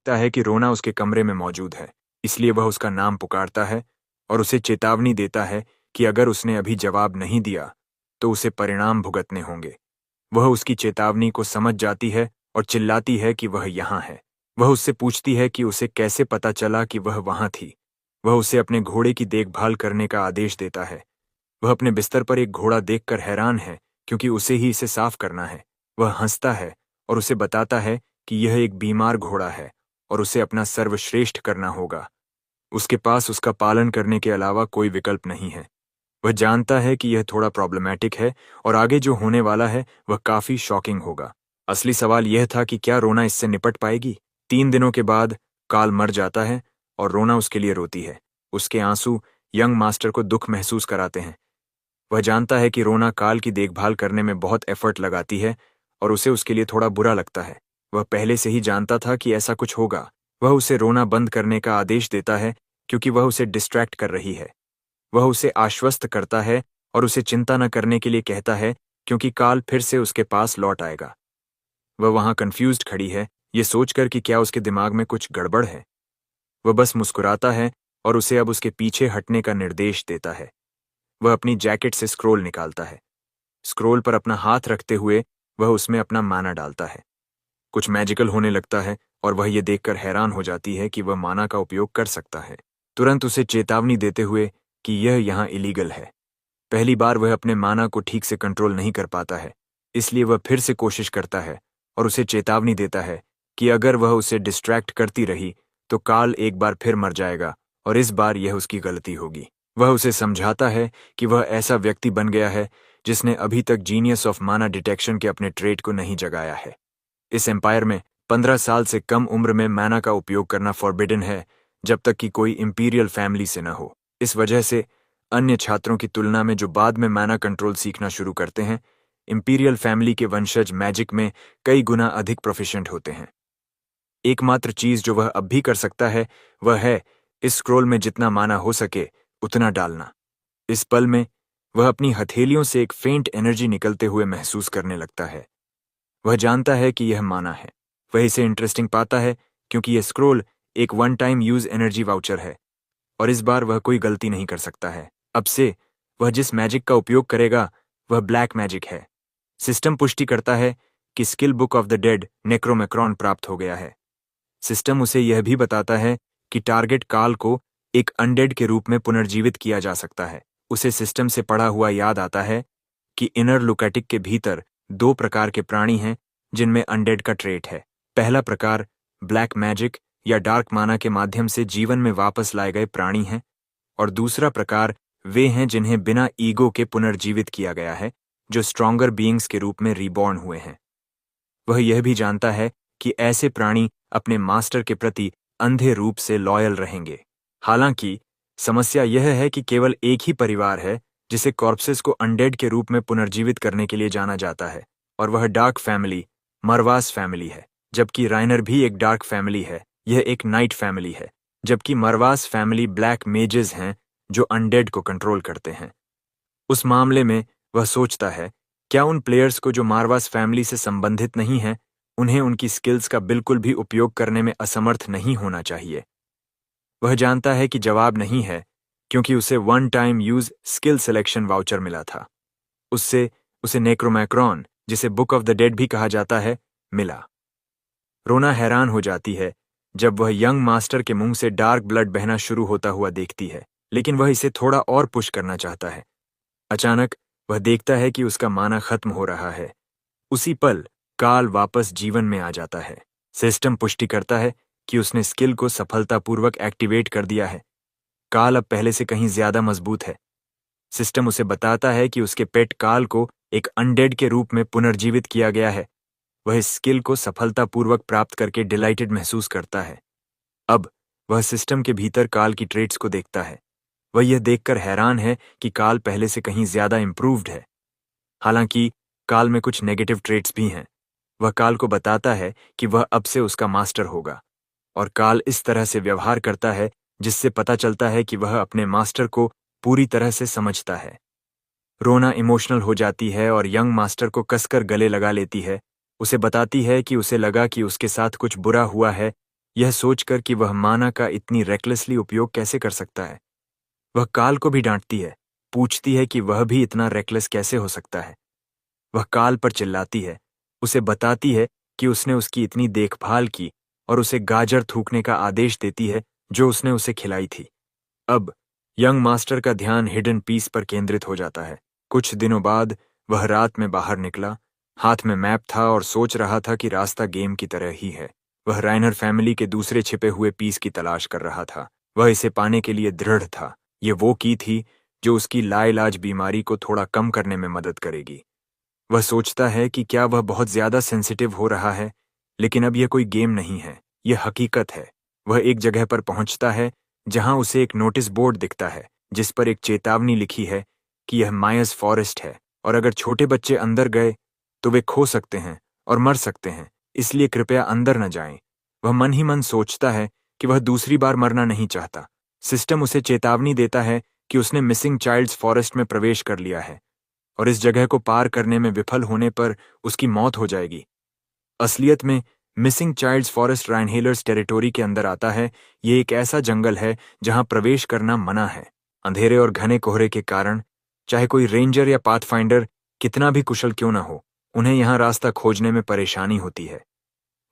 देखता है कि रोना उसके कमरे में मौजूद है, इसलिए वह उसका नाम पुकारता है और उसे चेतावनी देता है कि अगर उसने अभी जवाब नहीं दिया तो उसे परिणाम भुगतने होंगे। वह उसकी चेतावनी को समझ जाती है और चिल्लाती है कि वह यहाँ है। वह उससे पूछती है कि उसे कैसे पता चला कि वह वहाँ थी। वह उसे अपने घोड़े की देखभाल करने का आदेश देता है। वह अपने बिस्तर पर एक घोड़ा देखकर हैरान है क्योंकि उसे ही इसे साफ करना है। वह हंसता है और उसे बताता है कि यह एक बीमार घोड़ा है और उसे अपना सर्वश्रेष्ठ करना होगा। उसके पास उसका पालन करने के अलावा कोई विकल्प नहीं है। वह जानता है कि यह थोड़ा प्रॉब्लमैटिक है और आगे जो होने वाला है वह काफी शॉकिंग होगा। असली सवाल यह था कि क्या रोना इससे निपट पाएगी। 3 दिनों के बाद काल मर जाता है और रोना उसके लिए रोती है। उसके आंसू यंग मास्टर को दुख महसूस कराते हैं। वह जानता है कि रोना काल की देखभाल करने में बहुत एफर्ट लगाती है और उसे उसके लिए थोड़ा बुरा लगता है। वह पहले से ही जानता था कि ऐसा कुछ होगा। वह उसे रोना बंद करने का आदेश देता है क्योंकि वह उसे डिस्ट्रैक्ट कर रही है। वह उसे आश्वस्त करता है और उसे चिंता न करने के लिए कहता है क्योंकि काल फिर से उसके पास लौट आएगा। वह वहां कंफ्यूज्ड खड़ी है, ये सोचकर कि क्या उसके दिमाग में कुछ गड़बड़ है। वह बस मुस्कुराता है और उसे अब उसके पीछे हटने का निर्देश देता है। वह अपनी जैकेट से स्क्रोल निकालता है। स्क्रोल पर अपना हाथ रखते हुए वह उसमें अपना माना डालता है। कुछ मैजिकल होने लगता है और वह यह देखकर हैरान हो जाती है कि वह माना का उपयोग कर सकता है। तुरंत उसे चेतावनी देते हुए कि यह यहाँ इलीगल है। पहली बार वह अपने माना को ठीक से कंट्रोल नहीं कर पाता है, इसलिए वह फिर से कोशिश करता है और उसे चेतावनी देता है कि अगर वह उसे डिस्ट्रैक्ट करती रही तो काल एक बार फिर मर जाएगा और इस बार यह उसकी गलती होगी। वह उसे समझाता है कि वह ऐसा व्यक्ति बन गया है जिसने अभी तक जीनियस ऑफ माना डिटेक्शन के अपने ट्रेड को नहीं जगाया है। इस एम्पायर में 15 साल से कम उम्र में माना का उपयोग करना फॉरबिडन है जब तक कि कोई इंपीरियल फैमिली से न हो। इस वजह से अन्य छात्रों की तुलना में जो बाद में माना कंट्रोल सीखना शुरू करते हैं, इंपीरियल फैमिली के वंशज मैजिक में कई गुना अधिक प्रोफिशिएंट होते हैं। एकमात्र चीज जो वह अब भी कर सकता है वह है इस स्क्रोल में जितना माना हो सके उतना डालना। इस पल में वह अपनी हथेलियों से एक फेंट एनर्जी निकलते हुए महसूस करने लगता है। वह जानता है कि यह माना है। वह इसे इंटरेस्टिंग पाता है क्योंकि यह स्क्रोल एक one time use energy voucher है और इस बार वह कोई गलती नहीं कर सकता है। अब से वह जिस मैजिक का उपयोग करेगा वह ब्लैक मैजिक है। सिस्टम पुष्टि करता है कि skill book of the dead Necromacron प्राप्त हो गया है। सिस्टम उसे यह भी बताता है कि टारगेट काल को एक अनडेड के रूप में पुनर्जीवित किया जा सकता है। उसे सिस्टम से पढ़ा हुआ याद आता है कि इनर लुकैटिक के भीतर 2 प्रकार के प्राणी हैं जिनमें अनडेड का ट्रेट है। पहला प्रकार ब्लैक मैजिक या डार्क माना के माध्यम से जीवन में वापस लाए गए प्राणी हैं और दूसरा प्रकार वे हैं जिन्हें बिना ईगो के पुनर्जीवित किया गया है, जो स्ट्रॉन्गर बीइंग्स के रूप में रीबॉर्न हुए हैं। वह यह भी जानता है कि ऐसे प्राणी अपने मास्टर के प्रति अंधे रूप से लॉयल रहेंगे। हालांकि समस्या यह है कि केवल एक ही परिवार है जिसे कॉर्प्सेस को अनडेड के रूप में पुनर्जीवित करने के लिए जाना जाता है और वह डार्क फैमिली मरवास फैमिली है। जबकि राइनर भी एक डार्क फैमिली है, यह एक नाइट फैमिली है। जबकि मरवास फैमिली ब्लैक मेजेस हैं जो अनडेड को कंट्रोल करते हैं। उस मामले में वह सोचता है, क्या उन प्लेयर्स को जो मारवास फैमिली से संबंधित नहीं हैं, उन्हें उनकी स्किल्स का बिल्कुल भी उपयोग करने में असमर्थ नहीं होना चाहिए। वह जानता है कि जवाब नहीं है क्योंकि उसे one time use skill selection voucher मिला था। उससे उसे नेक्रोमैक्रॉन, जिसे बुक ऑफ द डेड भी कहा जाता है, मिला। रोना हैरान हो जाती है जब वह यंग मास्टर के मुंह से डार्क ब्लड बहना शुरू होता हुआ देखती है, लेकिन वह इसे थोड़ा और पुश करना चाहता है। अचानक वह देखता है कि उसका माना खत्म हो रहा है। उसी पल काल वापस जीवन में आ जाता है। सिस्टम पुष्टि करता है कि उसने स्किल को सफलतापूर्वक एक्टिवेट कर दिया है। काल अब पहले से कहीं ज्यादा मजबूत है। सिस्टम उसे बताता है कि उसके पेट काल को एक अनडेड के रूप में पुनर्जीवित किया गया है। वह इस स्किल को सफलतापूर्वक प्राप्त करके डिलाइटेड महसूस करता है। अब वह सिस्टम के भीतर काल की ट्रेट्स को देखता है। वह यह देखकर हैरान है कि काल पहले से कहीं ज्यादा इंप्रूव्ड है। हालांकि काल में कुछ नेगेटिव ट्रेट्स भी हैं। वह काल को बताता है कि वह अब से उसका मास्टर होगा और काल इस तरह से व्यवहार करता है जिससे पता चलता है कि वह अपने मास्टर को पूरी तरह से समझता है। रोना इमोशनल हो जाती है और यंग मास्टर को कसकर गले लगा लेती है। उसे बताती है कि उसे लगा कि उसके साथ कुछ बुरा हुआ है यह सोचकर कि वह माना का इतनी रेकलेसली उपयोग कैसे कर सकता है। वह काल को भी डांटती है, पूछती है कि वह भी इतना रेकलेस कैसे हो सकता है। वह काल पर चिल्लाती है, उसे बताती है कि उसने उसकी इतनी देखभाल की और उसे गाजर थूकने का आदेश देती है जो उसने उसे खिलाई थी। अब यंग मास्टर का ध्यान हिडन पीस पर केंद्रित हो जाता है। कुछ दिनों बाद वह रात में बाहर निकला, हाथ में मैप था और सोच रहा था कि रास्ता गेम की तरह ही है। वह राइनर फैमिली के दूसरे छिपे हुए पीस की तलाश कर रहा था। वह इसे पाने के लिए दृढ़ था। ये वो की थी जो उसकी लाइलाज बीमारी को थोड़ा कम करने में मदद करेगी। वह सोचता है कि क्या वह बहुत ज्यादा सेंसिटिव हो रहा है, लेकिन अब यह कोई गेम नहीं है, यह हकीकत है। वह एक जगह पर पहुंचता है जहां उसे एक नोटिस बोर्ड दिखता है जिस पर एक चेतावनी लिखी है कि यह मायस फॉरेस्ट है और अगर छोटे बच्चे अंदर गए तो वे खो सकते हैं और मर सकते हैं, इसलिए कृपया अंदर न जाएं। वह मन ही मन सोचता है कि वह दूसरी बार मरना नहीं चाहता। सिस्टम उसे चेतावनी देता है कि उसने मिसिंग चाइल्ड्स फॉरेस्ट में प्रवेश कर लिया है और इस जगह को पार करने में विफल होने पर उसकी मौत हो जाएगी। असलियत में मिसिंग चाइल्ड्स फॉरेस्ट राइनहेलर्स टेरिटोरी के अंदर आता है। ये एक ऐसा जंगल है जहां प्रवेश करना मना है। अंधेरे और घने कोहरे के कारण चाहे कोई रेंजर या पाथफाइंडर कितना भी कुशल क्यों न हो, उन्हें यहां रास्ता खोजने में परेशानी होती है।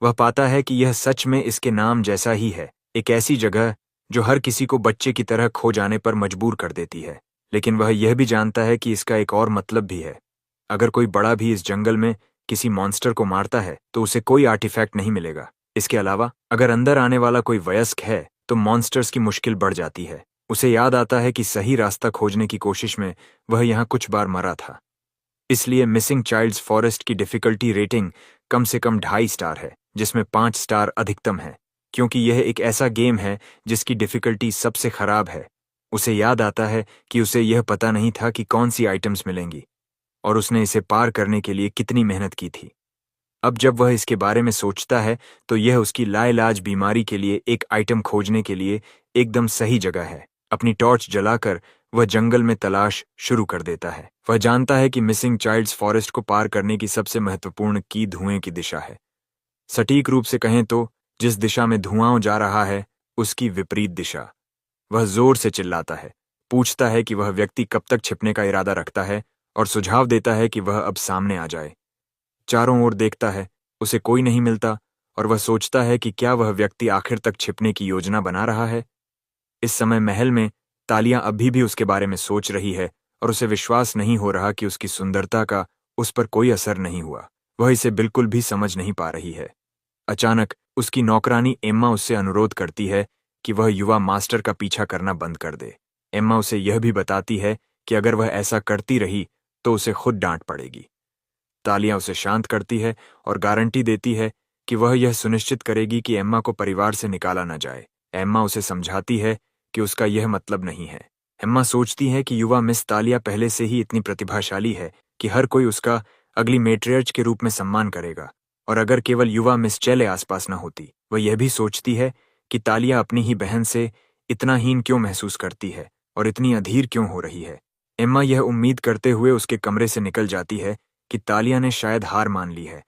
वह पाता है कि यह सच में इसके नाम जैसा ही है, एक ऐसी जगह जो हर किसी को बच्चे की तरह खो जाने पर मजबूर कर देती है। लेकिन वह यह भी जानता है कि इसका एक और मतलब भी है। अगर कोई बड़ा भी इस जंगल में किसी मॉन्स्टर को मारता है तो उसे कोई आर्टिफैक्ट नहीं मिलेगा। इसके अलावा अगर अंदर आने वाला कोई वयस्क है तो मॉन्स्टर्स की मुश्किल बढ़ जाती है। उसे याद आता है कि सही रास्ता खोजने की कोशिश में वह यहाँ कुछ बार मरा था। इसलिए मिसिंग चाइल्ड्स फॉरेस्ट की डिफिकल्टी रेटिंग कम से कम 2.5 स्टार है, जिसमें 5 स्टार अधिकतम है, क्योंकि यह एक ऐसा गेम है जिसकी डिफिकल्टी सबसे खराब है। उसे याद आता है कि उसे यह पता नहीं था कि कौन सी आइटम्स मिलेंगी और उसने इसे पार करने के लिए कितनी मेहनत की थी। अब जब वह इसके बारे में सोचता है तो यह उसकी लाइलाज बीमारी के लिए एक आइटम खोजने के लिए एकदम सही जगह है। अपनी टॉर्च जलाकर वह जंगल में तलाश शुरू कर देता है। वह जानता है कि मिसिंग चाइल्ड्स फॉरेस्ट को पार करने की सबसे महत्वपूर्ण की धुएं की दिशा है। सटीक रूप से कहें तो जिस दिशा में धुआं जा रहा है उसकी विपरीत दिशा। वह जोर से चिल्लाता है, पूछता है कि वह व्यक्ति कब तक छिपने का इरादा रखता है और सुझाव देता है कि वह अब सामने आ जाए। चारों ओर देखता है, उसे कोई नहीं मिलता और वह सोचता है कि क्या वह व्यक्ति आखिर तक छिपने की योजना बना रहा है। इस समय महल में तालियां अभी भी उसके बारे में सोच रही है और उसे विश्वास नहीं हो रहा कि उसकी सुंदरता का उस पर कोई असर नहीं हुआ। वह इसे बिल्कुल भी समझ नहीं पा रही है। अचानक उसकी नौकरानी एम्मा उससे अनुरोध करती है कि वह युवा मास्टर का पीछा करना बंद कर दे। एम्मा उसे यह भी बताती है कि अगर वह ऐसा करती रही तो उसे खुद डांट पड़ेगी। तालियां उसे शांत करती है और गारंटी देती है कि वह यह सुनिश्चित करेगी कि एम्मा को परिवार से निकाला न जाए। एम्मा उसे समझाती है कि उसका यह मतलब नहीं है। एम्मा सोचती है कि युवा मिस तालिया पहले से ही इतनी प्रतिभाशाली है कि हर कोई उसका अगली मैट्रियर्च के रूप में सम्मान करेगा, और अगर केवल युवा मिस चेले आसपास न होती। वह यह भी सोचती है कि तालिया अपनी ही बहन से इतना हीन क्यों महसूस करती है और इतनी अधीर क्यों हो रही है। एम्मा यह उम्मीद करते हुए उसके कमरे से निकल जाती है कि तालिया ने शायद हार मान ली है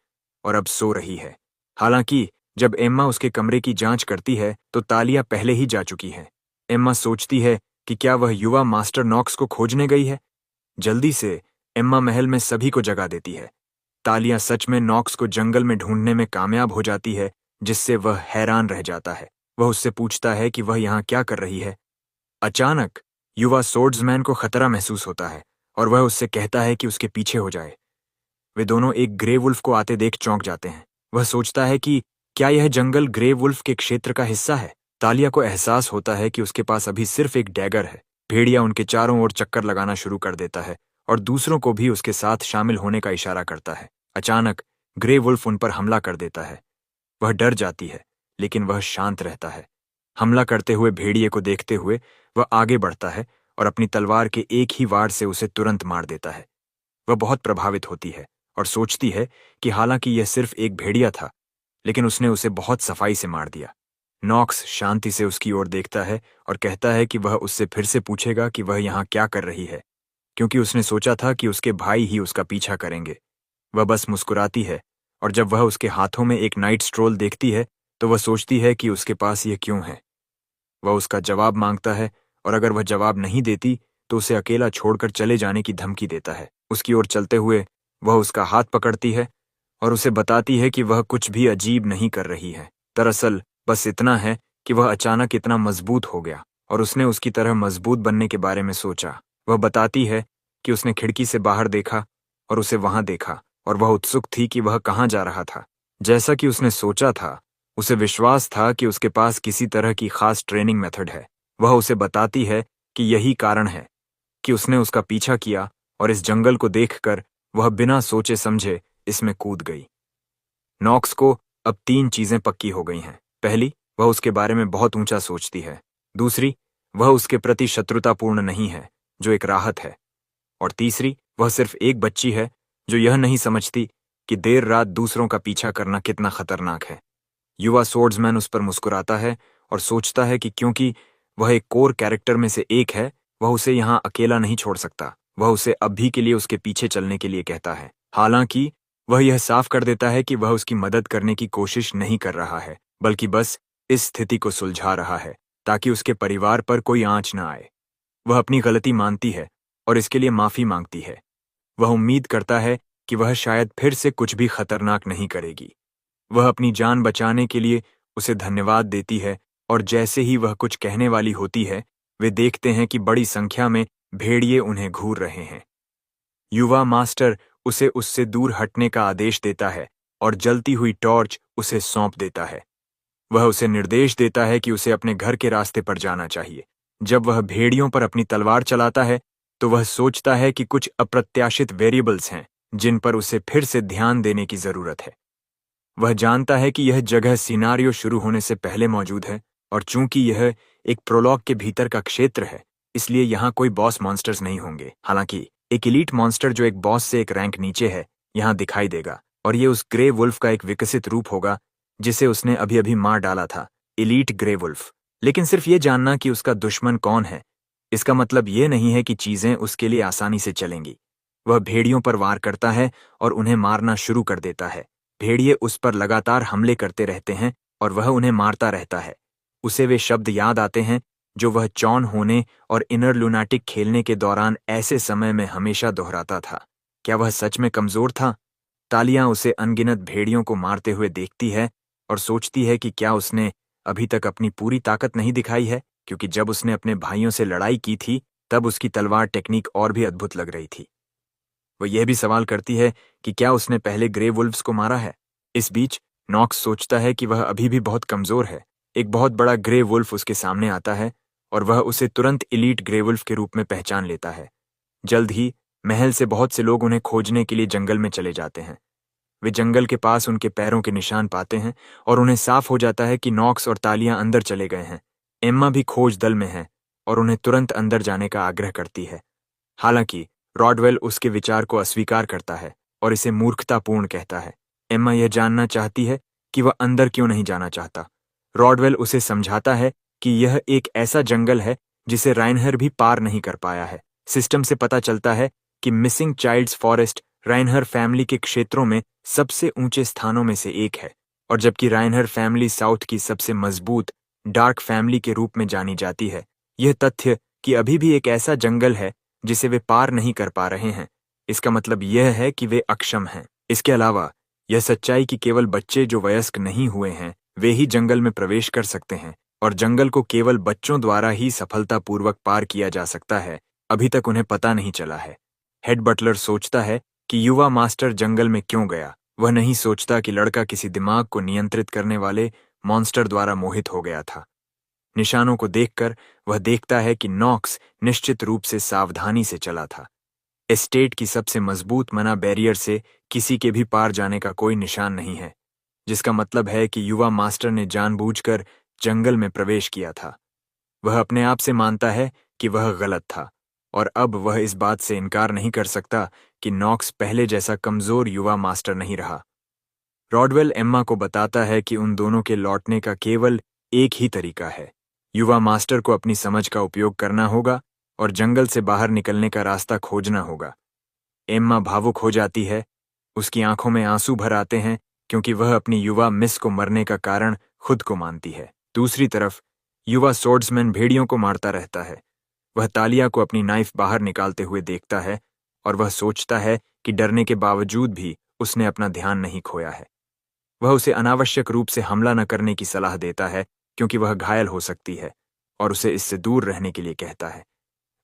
और अब सो रही है। हालांकि जब एम्मा उसके कमरे की जांच करती है तो तालिया पहले ही जा चुकी है। एम्मा सोचती है कि क्या वह युवा मास्टर नॉक्स को खोजने गई है। जल्दी से एम्मा महल में सभी को जगा देती है। तालिया सच में नॉक्स को जंगल में ढूंढने में कामयाब हो जाती है, जिससे वह हैरान रह जाता है। वह उससे पूछता है कि वह यहाँ क्या कर रही है। अचानक युवा सोर्ड्समैन को खतरा महसूस होता है और वह उससे कहता है कि उसके पीछे हो जाए। वे दोनों एक ग्रे वुल्फ को आते देख चौंक जाते हैं। वह सोचता है कि क्या यह जंगल ग्रे वुल्फ के क्षेत्र का हिस्सा है। तालिया को एहसास होता है कि उसके पास अभी सिर्फ एक डैगर है। भेड़िया उनके चारों ओर चक्कर लगाना शुरू कर देता है और दूसरों को भी उसके साथ शामिल होने का इशारा करता है। अचानक ग्रे वुल्फ उन पर हमला कर देता है। वह डर जाती है, लेकिन वह शांत रहता है। हमला करते हुए भेड़िए को देखते हुए वह आगे बढ़ता है और अपनी तलवार के एक ही वार से उसे तुरंत मार देता है। वह बहुत प्रभावित होती है और सोचती है कि हालांकि यह सिर्फ एक भेड़िया था, लेकिन उसने उसे बहुत सफाई से मार दिया। नॉक्स शांति से उसकी ओर देखता है और कहता है कि वह उससे फिर से पूछेगा कि वह यहाँ क्या कर रही है, क्योंकि उसने सोचा था कि उसके भाई ही उसका पीछा करेंगे। वह बस मुस्कुराती है और जब वह उसके हाथों में एक नाइट स्ट्रोल देखती है तो वह सोचती है कि उसके पास यह क्यों है। वह उसका जवाब मांगता है और अगर वह जवाब नहीं देती तो उसे अकेला छोड़कर चले जाने की धमकी देता है। उसकी ओर चलते हुए वह उसका हाथ पकड़ती है और उसे बताती है कि वह कुछ भी अजीब नहीं कर रही है। दरअसल बस इतना है कि वह अचानक इतना मजबूत हो गया और उसने उसकी तरह मजबूत बनने के बारे में सोचा। वह बताती है कि उसने खिड़की से बाहर देखा और उसे वहां देखा और वह उत्सुक थी कि वह कहाँ जा रहा था। जैसा कि उसने सोचा था, उसे विश्वास था कि उसके पास किसी तरह की खास ट्रेनिंग मेथड है। वह उसे बताती है कि यही कारण है कि उसने उसका पीछा किया और इस जंगल को देखकर वह बिना सोचे समझे इसमें कूद गई। नॉक्स को अब 3 चीजें पक्की हो गई हैं। पहली, वह उसके बारे में बहुत ऊंचा सोचती है। दूसरी, वह उसके प्रति शत्रुतापूर्ण नहीं है, जो एक राहत है। और तीसरी, वह सिर्फ एक बच्ची है जो यह नहीं समझती कि देर रात दूसरों का पीछा करना कितना खतरनाक है। युवा स्वॉर्ड्समैन उस पर मुस्कुराता है और सोचता है कि क्योंकि वह एक कोर कैरेक्टर में से एक है, वह उसे यहाँ अकेला नहीं छोड़ सकता। वह उसे अब भी के लिए उसके पीछे चलने के लिए कहता है। हालांकि वह यह साफ कर देता है कि वह उसकी मदद करने की कोशिश नहीं कर रहा है, बल्कि बस इस स्थिति को सुलझा रहा है ताकि उसके परिवार पर कोई आंच न आए। वह अपनी गलती मानती है और इसके लिए माफी मांगती है। वह उम्मीद करता है कि वह शायद फिर से कुछ भी खतरनाक नहीं करेगी। वह अपनी जान बचाने के लिए उसे धन्यवाद देती है और जैसे ही वह कुछ कहने वाली होती है, वे देखते हैं कि बड़ी संख्या में भेड़िए उन्हें घूर रहे हैं। युवा मास्टर उसे उससे दूर हटने का आदेश देता है और जलती हुई टॉर्च उसे सौंप देता है। वह उसे निर्देश देता है कि उसे अपने घर के रास्ते पर जाना चाहिए। जब वह भेड़ियों पर अपनी तलवार चलाता है तो वह सोचता है कि कुछ अप्रत्याशित वेरिएबल्स हैं जिन पर उसे फिर से ध्यान देने की जरूरत है। वह जानता है कि यह जगह सिनारियो शुरू होने से पहले मौजूद है और चूंकि यह एक प्रोलॉग के भीतर का क्षेत्र है, इसलिए यहाँ कोई बॉस मॉन्स्टर्स नहीं होंगे। हालांकि एक एलीट मॉन्स्टर जो एक बॉस से एक रैंक नीचे है यहाँ दिखाई देगा और ये उस ग्रे वुल्फ का एक विकसित रूप होगा जिसे उसने अभी अभी मार डाला था, एलीट ग्रे वुल्फ। लेकिन सिर्फ ये जानना कि उसका दुश्मन कौन है, इसका मतलब ये नहीं है कि चीजें उसके लिए आसानी से चलेंगी। वह भेड़ियों पर वार करता है और उन्हें मारना शुरू कर देता है। भेड़िए उस पर लगातार हमले करते रहते हैं और वह उन्हें मारता रहता है। उसे वे शब्द याद आते हैं जो वह चॉन होने और इनर लुनाटिक खेलने के दौरान ऐसे समय में हमेशा दोहराता था। क्या वह सच में कमजोर था? तालियां उसे अनगिनत भेड़ियों को मारते हुए देखती है और सोचती है कि क्या उसने अभी तक अपनी पूरी ताकत नहीं दिखाई है, क्योंकि जब उसने अपने भाइयों से लड़ाई की थी तब उसकी तलवार टेक्निक और भी अद्भुत लग रही थी। वह यह भी सवाल करती है कि क्या उसने पहले ग्रे वुल्व्स को मारा है। इस बीच नॉक्स सोचता है कि वह अभी भी बहुत कमजोर है। एक बहुत बड़ा ग्रे वुल्फ उसके सामने आता है और वह उसे तुरंत एलीट ग्रे वुल्फ के रूप में पहचान लेता है। जल्द ही महल से बहुत से लोग उन्हें खोजने के लिए जंगल में चले जाते हैं। वे जंगल के पास उनके पैरों के निशान पाते हैं और उन्हें साफ हो जाता है कि नॉक्स और तालियां अंदर चले गए हैं। एम्मा भी खोज दल में है और उन्हें तुरंत अंदर जाने का आग्रह करती है। हालांकि रॉडवेल उसके विचार को अस्वीकार करता है और इसे मूर्खतापूर्ण कहता है। एम्मा यह जानना चाहती है कि वह अंदर क्यों नहीं जाना चाहता। रॉडवेल उसे समझाता है कि यह एक ऐसा जंगल है जिसे राइनहर भी पार नहीं कर पाया है। सिस्टम से पता चलता है कि मिसिंग चाइल्ड्स फॉरेस्ट राइनहर फैमिली के क्षेत्रों में सबसे ऊंचे स्थानों में से एक है और जबकि राइनहर फैमिली साउथ की सबसे मजबूत डार्क फैमिली के रूप में जानी जाती है, यह तथ्य कि अभी भी एक ऐसा जंगल है जिसे वे पार नहीं कर पा रहे हैं, इसका मतलब यह है कि वे अक्षम हैं। इसके अलावा यह सच्चाई कि केवल बच्चे जो वयस्क नहीं हुए हैं वे ही जंगल में प्रवेश कर सकते हैं और जंगल को केवल बच्चों द्वारा ही सफलतापूर्वक पार किया जा सकता है, अभी तक उन्हें पता नहीं चला है। हेड बटलर सोचता है कि युवा मास्टर जंगल में क्यों गया। वह नहीं सोचता कि लड़का किसी दिमाग को नियंत्रित करने वाले मॉन्स्टर द्वारा मोहित हो गया था। निशानों को देखकर वह देखता है कि नॉक्स निश्चित रूप से सावधानी से चला था। एस्टेट की सबसे मजबूत मना बैरियर से किसी के भी पार जाने का कोई निशान नहीं है, जिसका मतलब है कि युवा मास्टर ने जानबूझकर जंगल में प्रवेश किया था। वह अपने आप से मानता है कि वह गलत था और अब वह इस बात से इनकार नहीं कर सकता कि नॉक्स पहले जैसा कमजोर युवा मास्टर नहीं रहा। रॉडवेल एम्मा को बताता है कि उन दोनों के लौटने का केवल एक ही तरीका है। युवा मास्टर को अपनी समझ का उपयोग करना होगा और जंगल से बाहर निकलने का रास्ता खोजना होगा। एम्मा भावुक हो जाती है, उसकी आंखों में आंसू भर आते हैं क्योंकि वह अपनी युवा मिस को मरने का कारण खुद को मानती है। दूसरी तरफ युवा स्वॉर्ड्समैन भेड़ियों को मारता रहता है। वह तालिया को अपनी नाइफ बाहर निकालते हुए देखता है और वह सोचता है कि डरने के बावजूद भी उसने अपना ध्यान नहीं खोया है। वह उसे अनावश्यक रूप से हमला न करने की सलाह देता है क्योंकि वह घायल हो सकती है और उसे इससे दूर रहने के लिए कहता है।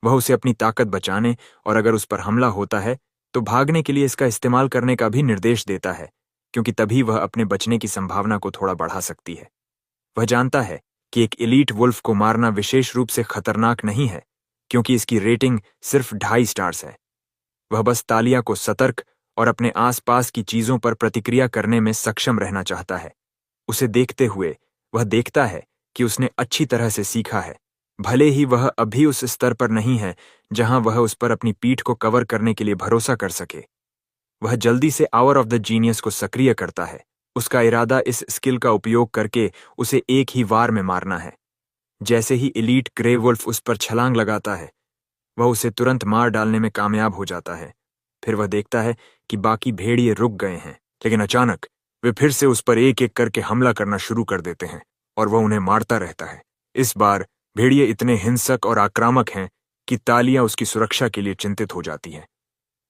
वह उसे अपनी ताकत बचाने और अगर उस पर हमला होता है तो भागने के लिए इसका इस्तेमाल करने का भी निर्देश देता है क्योंकि तभी वह अपने बचने की संभावना को थोड़ा बढ़ा सकती है। वह जानता है कि एक एलीट वुल्फ को मारना विशेष रूप से खतरनाक नहीं है क्योंकि इसकी रेटिंग सिर्फ 2.5 स्टार्स है। वह बस तालिया को सतर्क और अपने आसपास की चीजों पर प्रतिक्रिया करने में सक्षम रहना चाहता है। उसे देखते हुए वह देखता है कि उसने अच्छी तरह से सीखा है, भले ही वह अभी उस स्तर पर नहीं है जहां वह उस पर अपनी पीठ को कवर करने के लिए भरोसा कर सके। वह जल्दी से आवर ऑफ द जीनियस को सक्रिय करता है। उसका इरादा इस स्किल का उपयोग करके उसे एक ही वार में मारना है। जैसे ही एलीट ग्रे वुल्फ उस पर छलांग लगाता है, वह उसे तुरंत मार डालने में कामयाब हो जाता है। फिर वह देखता है कि बाकी भेड़िए रुक गए हैं, लेकिन अचानक वे फिर से उस पर एक एक करके हमला करना शुरू कर देते हैं और वह उन्हें मारता रहता है। इस बार भेड़िए इतने हिंसक और आक्रामक हैं कि तालिया उसकी सुरक्षा के लिए चिंतित हो जाती है।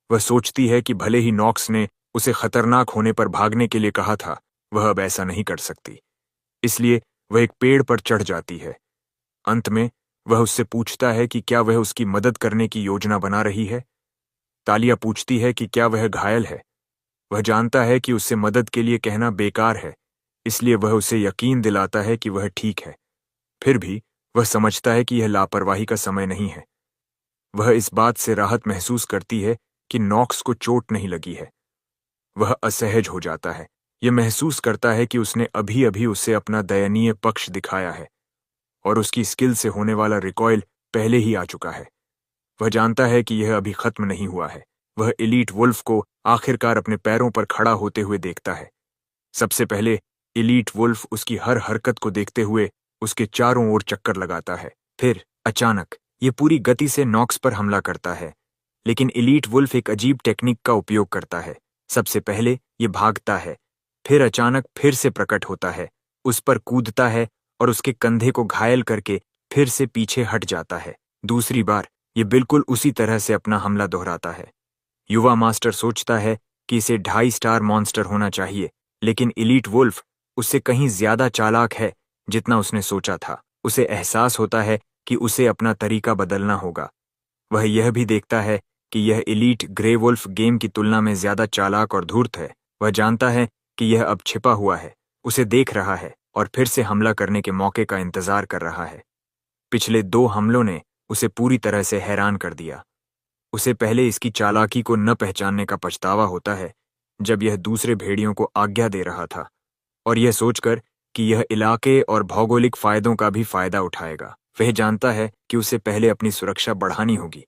वह सोचती है कि भले ही नॉक्स ने उसे खतरनाक होने पर भागने के लिए कहा था, वह अब ऐसा नहीं कर सकती। इसलिए वह एक पेड़ पर चढ़ जाती है। अंत में वह उससे पूछता है कि क्या वह उसकी मदद करने की योजना बना रही है। तालिया पूछती है कि क्या वह घायल है। वह जानता है कि उससे मदद के लिए कहना बेकार है, इसलिए वह उसे यकीन दिलाता है कि वह ठीक है। फिर भी वह समझता है कि यह लापरवाही का समय नहीं है। वह इस बात से राहत महसूस करती है कि नॉक्स को चोट नहीं लगी है। वह असहज हो जाता है। यह महसूस करता है कि उसने अभी अभी उसे अपना दयनीय पक्ष दिखाया है और उसकी स्किल से होने वाला रिकॉइल पहले ही आ चुका है। वह जानता है कि यह अभी खत्म नहीं हुआ है। वह एलीट वुल्फ को आखिरकार अपने पैरों पर खड़ा होते हुए देखता है। सबसे पहले एलीट वुल्फ उसकी हर हरकत को देखते हुए उसके चारों ओर चक्कर लगाता है। फिर अचानक ये पूरी गति से नॉक्स पर हमला करता है, लेकिन एलीट वुल्फ एक अजीब टेक्निक का उपयोग करता है। सबसे पहले ये भागता है, फिर अचानक फिर से प्रकट होता है, उस पर कूदता है और उसके कंधे को घायल करके फिर से पीछे हट जाता है। दूसरी बार ये बिल्कुल उसी तरह से अपना हमला दोहराता है। युवा मास्टर सोचता है कि इसे 2.5 स्टार मॉन्स्टर होना चाहिए, लेकिन एलीट वुल्फ उससे कहीं ज्यादा चालाक है जितना उसने सोचा था। उसे एहसास होता है कि उसे अपना तरीका बदलना होगा। वह यह भी देखता है कि यह एलीट ग्रे वुल्फ गेम की तुलना में ज्यादा चालाक और धूर्त है। वह जानता है कि यह अब छिपा हुआ है, उसे देख रहा है और फिर से हमला करने के मौके का इंतजार कर रहा है। पिछले 2 हमलों ने उसे पूरी तरह से हैरान कर दिया। उसे पहले इसकी चालाकी को न पहचानने का पछतावा होता है जब यह दूसरे भेड़ियों को आज्ञा दे रहा था और यह सोचकर कि यह इलाके और भौगोलिक फायदों का भी फायदा उठाएगा। वह जानता है कि उसे पहले अपनी सुरक्षा बढ़ानी होगी।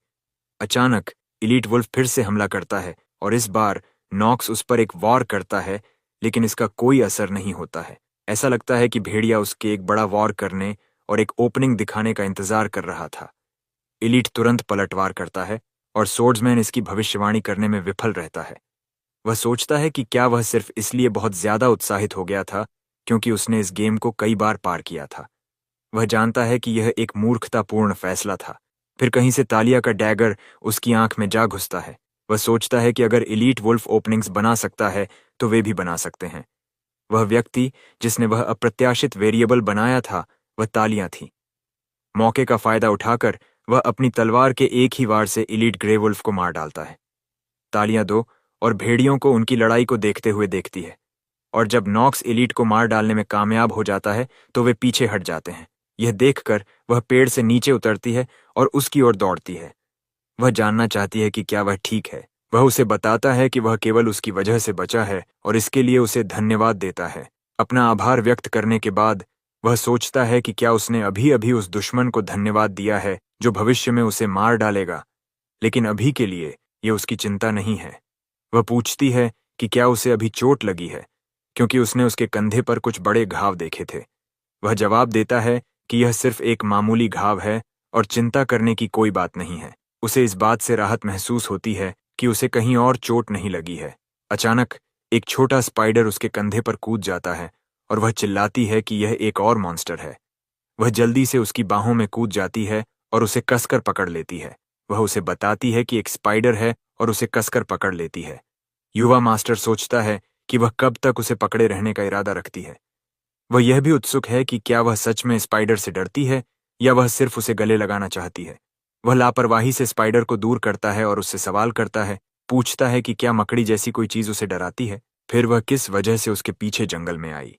अचानक एलीट वुल्फ फिर से हमला करता है और इस बार नॉक्स उस पर एक वॉर करता है, लेकिन इसका कोई असर नहीं होता है। ऐसा लगता है कि भेड़िया उसके एक बड़ा वॉर करने और एक ओपनिंग दिखाने का इंतजार कर रहा था। एलीट तुरंत पलटवार करता है और स्वॉर्ड्समैन इसकी भविष्यवाणी करने में विफल रहता है। वह सोचता है कि क्या वह सिर्फ इसलिए बहुत ज्यादा उत्साहित हो गया था क्योंकि उसने इस गेम को कई बार पार किया था। वह जानता है कि यह एक मूर्खतापूर्ण फैसला था। फिर कहीं से तालिया का डैगर उसकी आंख में जा घुसता है। वह सोचता है कि अगर एलीट वुल्फ ओपनिंग्स बना सकता है तो वे भी बना सकते हैं। वह व्यक्ति जिसने वह अप्रत्याशित वेरिएबल बनाया था वह तालिया थी। मौके का फायदा उठाकर वह अपनी तलवार के एक ही वार से एलीट ग्रे वुल्फ को मार डालता है। तालिया 2 और भेड़ियों को उनकी लड़ाई को देखते हुए देखती है और जब नॉक्स एलीट को मार डालने में कामयाब हो जाता है तो वे पीछे हट जाते हैं। यह देखकर वह पेड़ से नीचे उतरती है और उसकी ओर दौड़ती है। वह जानना चाहती है कि क्या वह ठीक है। वह उसे बताता है कि वह केवल उसकी वजह से बचा है और इसके लिए उसे धन्यवाद देता है। अपना आभार व्यक्त करने के बाद वह सोचता है कि क्या उसने अभी अभी उस दुश्मन को धन्यवाद दिया है जो भविष्य में उसे मार डालेगा, लेकिन अभी के लिए यह उसकी चिंता नहीं है। वह पूछती है कि क्या उसे अभी चोट लगी है, क्योंकि उसने उसके कंधे पर कुछ बड़े घाव देखे थे। वह जवाब देता है कि यह सिर्फ एक मामूली घाव है और चिंता करने की कोई बात नहीं है। उसे इस बात से राहत महसूस होती है कि उसे कहीं और चोट नहीं लगी है। अचानक एक छोटा स्पाइडर उसके कंधे पर कूद जाता है और वह चिल्लाती है कि यह एक और मॉन्स्टर है। वह जल्दी से उसकी बाहों में कूद जाती है और उसे कसकर पकड़ लेती है। वह उसे बताती है कि एक स्पाइडर है और उसे कसकर पकड़ लेती है। युवा मास्टर सोचता है कि वह कब तक उसे पकड़े रहने का इरादा रखती है। वह यह भी उत्सुक है कि क्या वह सच में स्पाइडर से डरती है या वह सिर्फ उसे गले लगाना चाहती है। वह लापरवाही से स्पाइडर को दूर करता है और उससे सवाल करता है, पूछता है कि क्या मकड़ी जैसी कोई चीज उसे डराती है, फिर वह किस वजह से उसके पीछे जंगल में आई।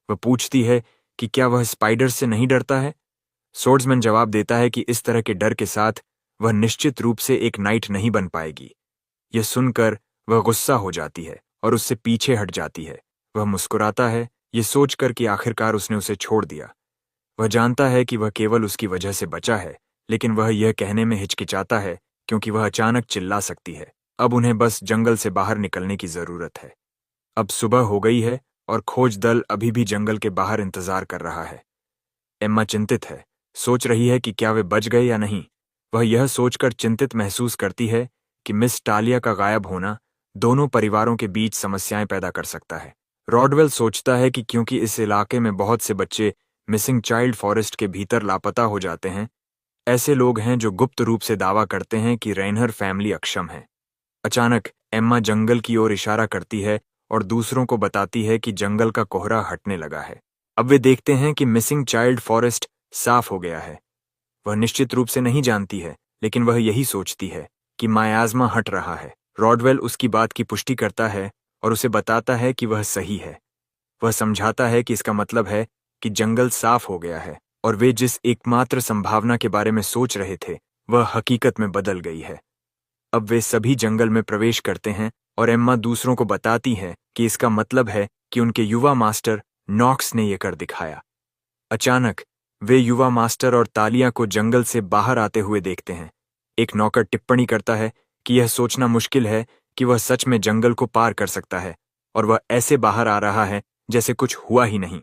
वह पूछती है कि क्या वह स्पाइडर से नहीं डरता है। सोर्ड्समैन जवाब देता है कि इस तरह के डर के साथ वह निश्चित रूप से एक नाइट नहीं बन पाएगी। यह सुनकर वह गुस्सा हो जाती है और उससे पीछे हट जाती है। वह मुस्कुराता है, ये सोचकर कि आखिरकार उसने उसे छोड़ दिया। वह जानता है कि वह केवल उसकी वजह से बचा है, लेकिन वह यह कहने में हिचकिचाता है क्योंकि वह अचानक चिल्ला सकती है। अब उन्हें बस जंगल से बाहर निकलने की जरूरत है। अब सुबह हो गई है और खोज दल अभी भी जंगल के बाहर इंतजार कर रहा है। एम्मा चिंतित है, सोच रही है कि क्या वे बच गए या नहीं। वह यह सोचकर चिंतित महसूस करती है कि मिस टालिया का गायब होना दोनों परिवारों के बीच समस्याएं पैदा कर सकता है। रॉडवेल सोचता है कि क्योंकि इस इलाके में बहुत से बच्चे मिसिंग चाइल्ड फॉरेस्ट के भीतर लापता हो जाते हैं, ऐसे लोग हैं जो गुप्त रूप से दावा करते हैं कि रेनहर फैमिली अक्षम है। अचानक एम्मा जंगल की ओर इशारा करती है और दूसरों को बताती है कि जंगल का कोहरा हटने लगा है। अब वे देखते हैं कि मिसिंग चाइल्ड फॉरेस्ट साफ हो गया है। वह निश्चित रूप से नहीं जानती है, लेकिन वह यही सोचती है कि मायाज़मा हट रहा है। रॉडवेल उसकी बात की पुष्टि करता है और उसे बताता है कि वह सही है। वह समझाता है कि इसका मतलब है कि जंगल साफ हो गया है और वे जिस एकमात्र संभावना के बारे में सोच रहे थे वह हकीकत में बदल गई है। अब वे सभी जंगल में प्रवेश करते हैं और एम्मा दूसरों को बताती है कि इसका मतलब है कि उनके युवा मास्टर नॉक्स ने यह कर दिखाया। अचानक वे युवा मास्टर और तालिया को जंगल से बाहर आते हुए देखते हैं। एक नौकर टिप्पणी करता है कि यह सोचना मुश्किल है कि वह सच में जंगल को पार कर सकता है और वह ऐसे बाहर आ रहा है जैसे कुछ हुआ ही नहीं।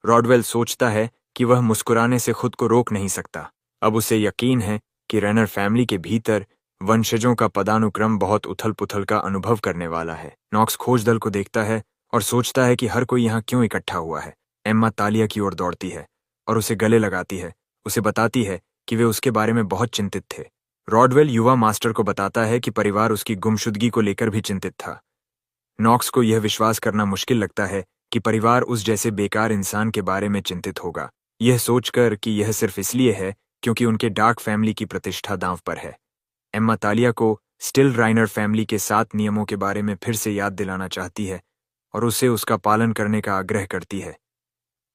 रॉडवेल सोचता है कि वह मुस्कुराने से खुद को रोक नहीं सकता। अब उसे यकीन है कि रेनर फैमिली के भीतर वंशजों का पदानुक्रम बहुत उथल पुथल का अनुभव करने वाला है। नॉक्स खोज दल को देखता है और सोचता है कि हर कोई यहाँ क्यों इकट्ठा हुआ है। एम्मा तालिया की ओर दौड़ती है और उसे गले लगाती है, उसे बताती है कि वे उसके बारे में बहुत चिंतित थे। रॉडवेल युवा मास्टर को बताता है कि परिवार उसकी गुमशुदगी को लेकर भी चिंतित था। नॉक्स को यह विश्वास करना मुश्किल लगता है कि परिवार उस जैसे बेकार इंसान के बारे में चिंतित होगा, यह सोचकर कि यह सिर्फ इसलिए है क्योंकि उनके डार्क फैमिली की प्रतिष्ठा दांव पर है। एम्मा तालिया को स्टिल राइनर फैमिली के 7 नियमों के बारे में फिर से याद दिलाना चाहती है और उसे उसका पालन करने का आग्रह करती है।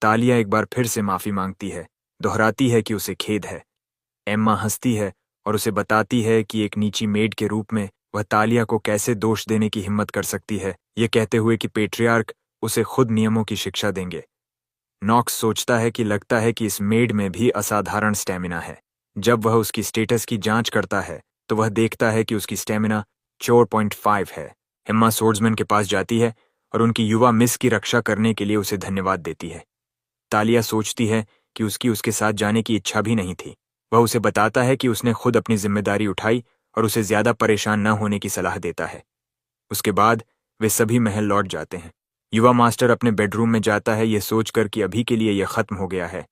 तालिया एक बार फिर से माफी मांगती है, दोहराती है कि उसे खेद है। एम्मा हंसती है और उसे बताती है कि एक नीची मेड के रूप में वह तालिया को कैसे दोष देने की हिम्मत कर सकती है, ये कहते हुए कि पेट्रियार्क उसे खुद नियमों की शिक्षा देंगे। नॉक्स सोचता है कि लगता है कि इस मेड में भी असाधारण स्टेमिना है। जब वह उसकी स्टेटस की जांच करता है तो वह देखता है कि उसकी स्टेमिना 4.5 है। एम्मा सोर्ड्समैन के पास जाती है और उनकी युवा मिस की रक्षा करने के लिए उसे धन्यवाद देती है। तालिया सोचती है कि उसके साथ जाने की इच्छा भी नहीं थी। वह उसे बताता है कि उसने खुद अपनी जिम्मेदारी उठाई और उसे ज्यादा परेशान न होने की सलाह देता है। उसके बाद वे सभी महल लौट जाते हैं। युवा मास्टर अपने बेडरूम में जाता है, यह सोचकर कि अभी के लिए यह खत्म हो गया है।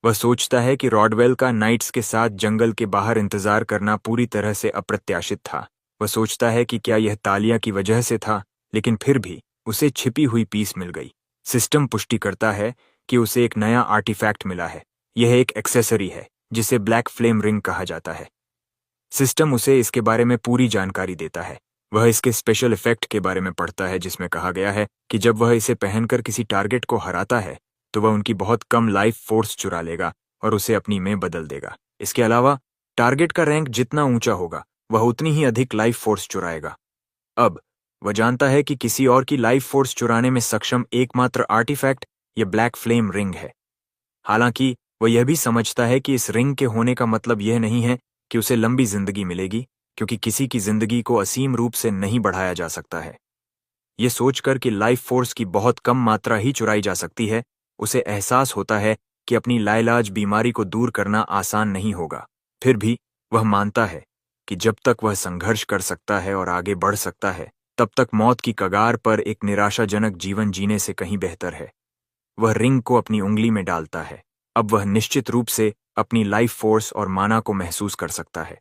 वह सोचता है कि रॉडवेल का नाइट्स के साथ जंगल के बाहर इंतजार करना पूरी तरह से अप्रत्याशित था। वह सोचता है कि क्या यह तालिया की वजह से था, लेकिन फिर भी उसे छिपी हुई पीस मिल गई। सिस्टम पुष्टि करता है कि उसे एक नया आर्टिफैक्ट मिला है। यह एक एक्सेसरी है जिसे ब्लैक फ्लेम रिंग कहा जाता है। सिस्टम उसे इसके बारे में पूरी जानकारी देता है। वह इसके स्पेशल इफेक्ट के बारे में पढ़ता है जिसमें कहा गया है कि जब वह इसे पहनकर किसी टारगेट को हराता है तो वह उनकी बहुत कम लाइफ फोर्स चुरा लेगा और उसे अपनी में बदल देगा। इसके अलावा टारगेट का रैंक जितना ऊंचा होगा वह उतनी ही अधिक लाइफ फोर्स चुराएगा। अब वह जानता है कि किसी और की लाइफ फोर्स चुराने में सक्षम एकमात्र आर्टिफैक्ट यह ब्लैक फ्लेम रिंग है। हालांकि वह यह भी समझता है कि इस रिंग के होने का मतलब यह नहीं है कि उसे लंबी जिंदगी मिलेगी, क्योंकि किसी की जिंदगी को असीम रूप से नहीं बढ़ाया जा सकता है। यह सोचकर कि लाइफ फोर्स की बहुत कम मात्रा ही चुराई जा सकती है, उसे एहसास होता है कि अपनी लाइलाज बीमारी को दूर करना आसान नहीं होगा। फिर भी वह मानता है कि जब तक वह संघर्ष कर सकता है और आगे बढ़ सकता है, तब तक मौत की कगार पर एक निराशाजनक जीवन जीने से कहीं बेहतर है। वह रिंग को अपनी उंगली में डालता है। अब वह निश्चित रूप से अपनी लाइफ फोर्स और माना को महसूस कर सकता है।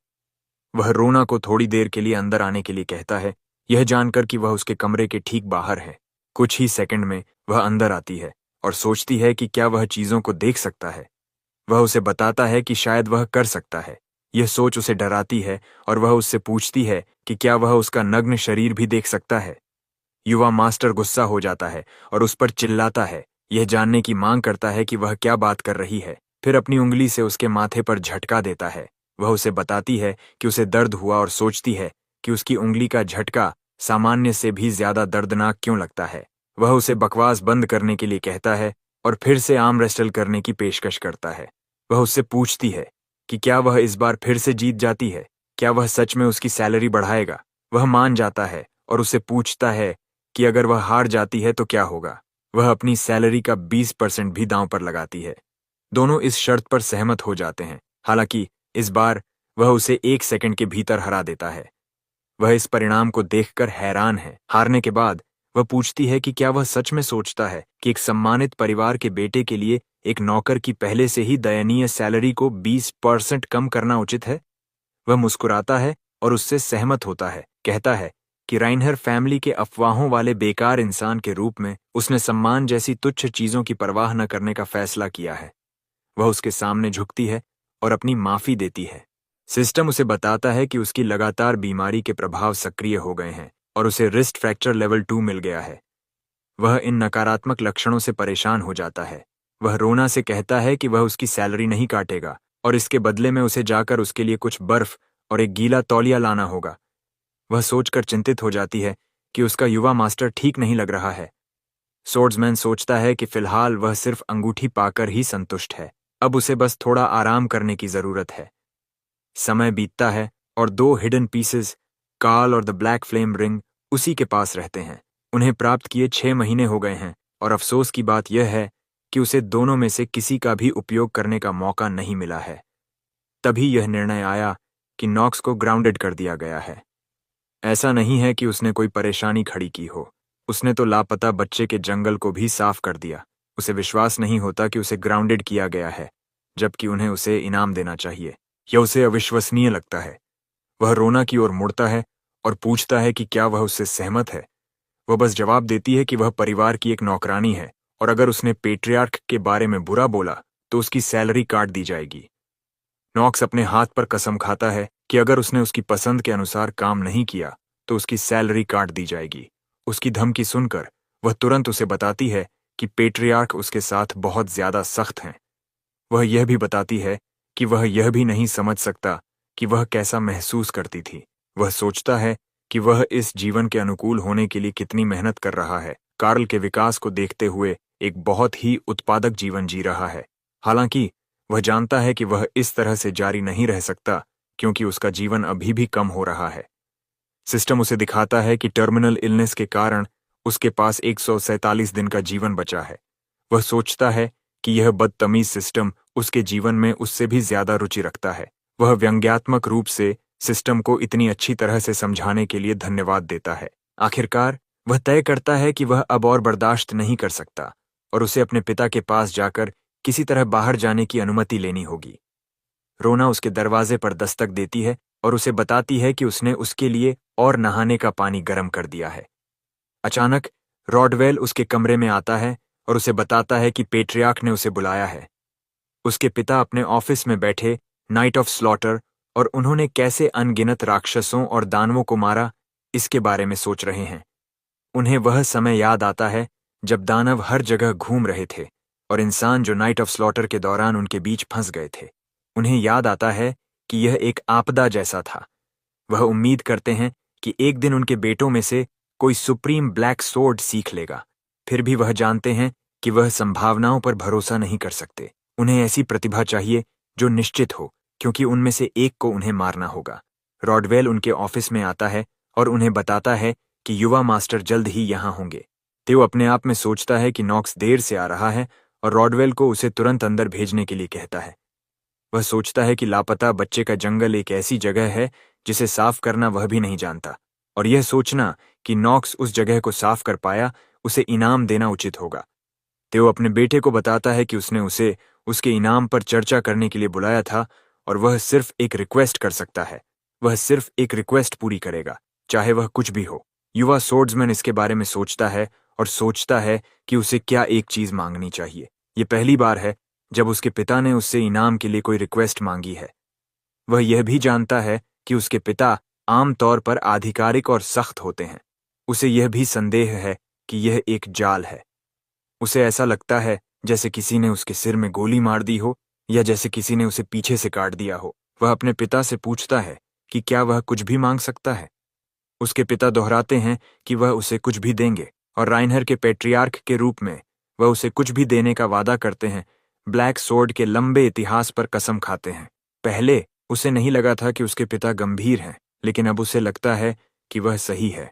वह रोना को थोड़ी देर के लिए अंदर आने के लिए कहता है, यह जानकर कि वह उसके कमरे के ठीक बाहर है। कुछ ही सेकंड में वह अंदर आती है और सोचती है कि क्या वह चीजों को देख सकता है। वह उसे बताता है कि शायद वह कर सकता है। यह सोच उसे डराती है और वह उससे पूछती है कि क्या वह उसका नग्न शरीर भी देख सकता है। युवा मास्टर गुस्सा हो जाता है और उस पर चिल्लाता है, यह जानने की मांग करता है कि वह क्या बात कर रही है। फिर अपनी उंगली से उसके माथे पर झटका देता है। वह उसे बताती है कि उसे दर्द हुआ और सोचती है कि उसकी उंगली का झटका सामान्य से भी ज्यादा दर्दनाक क्यों लगता है। वह उसे बकवास बंद करने के लिए कहता है और फिर से आर्म रेस्टल करने की पेशकश करता है। वह उससे पूछती है कि क्या वह इस बार फिर से जीत जाती है, क्या वह सच में उसकी सैलरी बढ़ाएगा। वह मान जाता है और उससे पूछता है कि अगर वह हार जाती है तो क्या होगा। वह अपनी सैलरी का 20% भी दांव पर लगाती है। दोनों इस शर्त पर सहमत हो जाते हैं। हालांकि इस बार वह उसे 1 सेकंड के भीतर हरा देता है। वह इस परिणाम को देखकर हैरान है। हारने के बाद वह पूछती है कि क्या वह सच में सोचता है कि एक सम्मानित परिवार के बेटे के लिए एक नौकर की पहले से ही दयनीय सैलरी को 20% कम करना उचित है। वह मुस्कुराता है और उससे सहमत होता है। कहता है कि राइनहर फैमिली के अफवाहों वाले बेकार इंसान के रूप में उसने सम्मान जैसी तुच्छ चीजों की परवाह न करने का फैसला किया है। वह उसके सामने झुकती है और अपनी माफी देती है। सिस्टम उसे बताता है कि उसकी लगातार बीमारी के प्रभाव सक्रिय हो गए हैं और उसे रिस्ट फ्रैक्चर लेवल 2 मिल गया है। वह इन नकारात्मक लक्षणों से परेशान हो जाता है। वह रोना से कहता है कि वह उसकी सैलरी नहीं काटेगा और इसके बदले में उसे जाकर उसके लिए कुछ बर्फ और एक गीला तौलिया लाना होगा। वह सोचकर चिंतित हो जाती है कि उसका युवा मास्टर ठीक नहीं लग रहा है। सोर्ड्समैन सोचता है कि फिलहाल वह सिर्फ अंगूठी पाकर ही संतुष्ट है। अब उसे बस थोड़ा आराम करने की जरूरत है। समय बीतता है और 2 हिडन पीसेस, कार्ल और द ब्लैक फ्लेम रिंग, उसी के पास रहते हैं। उन्हें प्राप्त किए 6 महीने हो गए हैं और अफसोस की बात यह है कि उसे दोनों में से किसी का भी उपयोग करने का मौका नहीं मिला है। तभी यह निर्णय आया कि नॉक्स को ग्राउंडेड कर दिया गया है। ऐसा नहीं है कि उसने कोई परेशानी खड़ी की हो। उसने तो लापता बच्चे के जंगल को भी साफ कर दिया। उसे विश्वास नहीं होता कि उसे ग्राउंडेड किया गया है, जबकि उन्हें उसे इनाम देना चाहिए। यह उसे अविश्वसनीय लगता है। वह रोना की ओर मुड़ता है और पूछता है कि क्या वह उससे सहमत है। वह बस जवाब देती है कि वह परिवार की एक नौकरानी है और अगर उसने पेट्रियार्क के बारे में बुरा बोला तो उसकी सैलरी काट दी जाएगी। नॉक्स अपने हाथ पर कसम खाता है कि अगर उसने उसकी पसंद के अनुसार काम नहीं किया तो उसकी सैलरी काट दी जाएगी। उसकी धमकी सुनकर वह तुरंत उसे बताती है कि पेट्रियार्क उसके साथ बहुत ज्यादा सख्त हैं। वह यह भी बताती है कि वह यह भी नहीं समझ सकता कि वह कैसा महसूस करती थी। वह सोचता है कि वह इस जीवन के अनुकूल होने के लिए कितनी मेहनत कर रहा है। कार्ल के विकास को देखते हुए एक बहुत ही उत्पादक जीवन जी रहा है। हालांकि वह जानता है कि वह इस तरह से जारी नहीं रह सकता क्योंकि उसका जीवन अभी भी कम हो रहा है। सिस्टम उसे दिखाता है कि टर्मिनल इलनेस के कारण उसके पास 147 दिन का जीवन बचा है। वह सोचता है कि यह बदतमीज सिस्टम उसके जीवन में उससे भी ज्यादा रुचि रखता है। वह व्यंग्यात्मक रूप से सिस्टम को इतनी अच्छी तरह से समझाने के लिए धन्यवाद देता है। आखिरकार वह तय करता है कि वह अब और बर्दाश्त नहीं कर सकता और उसे अपने पिता के पास जाकर किसी तरह बाहर जाने की अनुमति लेनी होगी। रोना उसके दरवाजे पर दस्तक देती है और उसे बताती है कि उसने उसके लिए और नहाने का पानी गर्म कर दिया है। अचानक रॉडवेल उसके कमरे में आता है और उसे बताता है कि पेट्रियार्क ने उसे बुलाया है। उसके पिता अपने ऑफिस में बैठे नाइट ऑफ स्लॉटर और उन्होंने कैसे अनगिनत राक्षसों और दानवों को मारा इसके बारे में सोच रहे हैं। उन्हें वह समय याद आता है जब दानव हर जगह घूम रहे थे और इंसान जो नाइट ऑफ स्लॉटर के दौरान उनके बीच फंस गए थे। उन्हें याद आता है कि यह एक आपदा जैसा था। वह उम्मीद करते हैं कि एक दिन उनके बेटों में से कोई सुप्रीम ब्लैक सोर्ड सीख लेगा। फिर भी वह जानते हैं कि वह संभावनाओं पर भरोसा नहीं कर सकते। उन्हें ऐसी प्रतिभा चाहिए जो निश्चित हो, क्योंकि उनमें से एक को उन्हें मारना होगा। रॉडवेल उनके ऑफिस में आता है और उन्हें बताता है कि युवा मास्टर जल्द ही यहाँ होंगे। तेओ अपने आप में सोचता है कि नॉक्स देर से आ रहा है और रॉडवेल को उसे तुरंत अंदर भेजने के लिए कहता है। वह सोचता है कि लापता बच्चे का जंगल एक ऐसी जगह है जिसे साफ करना वह भी नहीं जानता, और यह सोचना कि नॉक्स उस जगह को साफ कर पाया उसे इनाम देना उचित होगा। तेओ अपने बेटे को बताता है कि उसने उसे उसके इनाम पर चर्चा करने के लिए बुलाया था और वह सिर्फ एक रिक्वेस्ट कर सकता है। वह सिर्फ एक रिक्वेस्ट पूरी करेगा, चाहे वह कुछ भी हो। युवा सोर्ड्समैन इसके बारे में सोचता है और सोचता है कि उसे क्या एक चीज मांगनी चाहिए। ये पहली बार है जब उसके पिता ने उससे इनाम के लिए कोई रिक्वेस्ट मांगी है। वह यह भी जानता है कि उसके पिता आम तौर पर आधिकारिक और सख्त होते हैं। उसे यह भी संदेह है कि यह एक जाल है। उसे ऐसा लगता है जैसे किसी ने उसके सिर में गोली मार दी हो या जैसे किसी ने उसे पीछे से काट दिया हो। वह अपने पिता से पूछता है कि क्या वह कुछ भी मांग सकता है। उसके पिता दोहराते हैं कि वह उसे कुछ भी देंगे और राइनहर के पैट्रियार्क के रूप में वह उसे कुछ भी देने का वादा करते हैं। ब्लैक सोर्ड के लंबे इतिहास पर कसम खाते हैं। पहले उसे नहीं लगा था कि उसके पिता गंभीर हैं, लेकिन अब उसे लगता है कि वह सही है।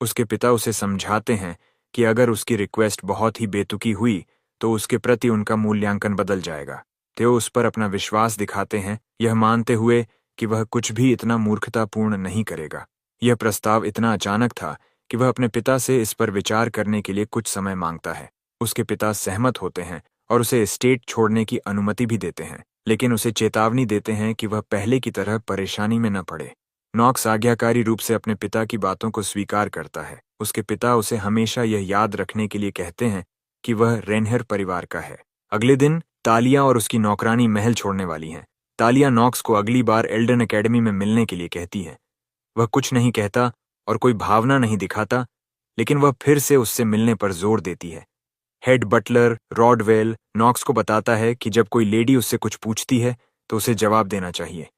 उसके पिता उसे समझाते हैं कि अगर उसकी रिक्वेस्ट बहुत ही बेतुकी हुई तो उसके प्रति उनका मूल्यांकन बदल जाएगा। तेओ उस पर अपना विश्वास दिखाते हैं, यह मानते हुए कि वह कुछ भी इतना मूर्खतापूर्ण नहीं करेगा। यह प्रस्ताव इतना अचानक था कि वह अपने पिता से इस पर विचार करने के लिए कुछ समय मांगता है। उसके पिता सहमत होते हैं और उसे एस्टेट छोड़ने की अनुमति भी देते हैं, लेकिन उसे चेतावनी देते हैं कि वह पहले की तरह परेशानी में न पड़े। नॉक्स आज्ञाकारी रूप से अपने पिता की बातों को स्वीकार करता है। उसके पिता उसे हमेशा यह याद रखने के लिए कहते हैं कि वह रेनहर परिवार का है। अगले दिन तालिया और उसकी नौकरानी महल छोड़ने वाली हैं। तालिया नॉक्स को अगली बार एल्डन एकेडमी में मिलने के लिए कहती है। वह कुछ नहीं कहता और कोई भावना नहीं दिखाता, लेकिन वह फिर से उससे मिलने पर जोर देती है। हेड बटलर रॉडवेल नॉक्स को बताता है कि जब कोई लेडी उससे कुछ पूछती है तो उसे जवाब देना चाहिए।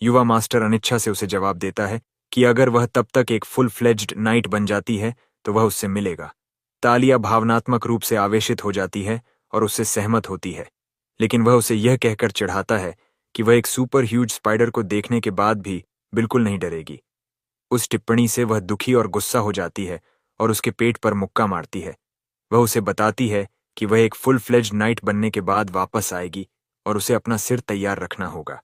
युवा मास्टर अनिच्छा से उसे जवाब देता है कि अगर वह तब तक एक फुल फ्लेज्ड नाइट बन जाती है तो वह उससे मिलेगा। तालिया भावनात्मक रूप से आवेशित हो जाती है और उससे सहमत होती है, लेकिन वह उसे यह कहकर चिढ़ाता है कि वह एक सुपर ह्यूज स्पाइडर को देखने के बाद भी बिल्कुल नहीं डरेगी। उस टिप्पणी से वह दुखी और गुस्सा हो जाती है और उसके पेट पर मुक्का मारती है। वह उसे बताती है कि वह एक फुल फ्लेज्ड नाइट बनने के बाद वापस आएगी और उसे अपना सिर तैयार रखना होगा।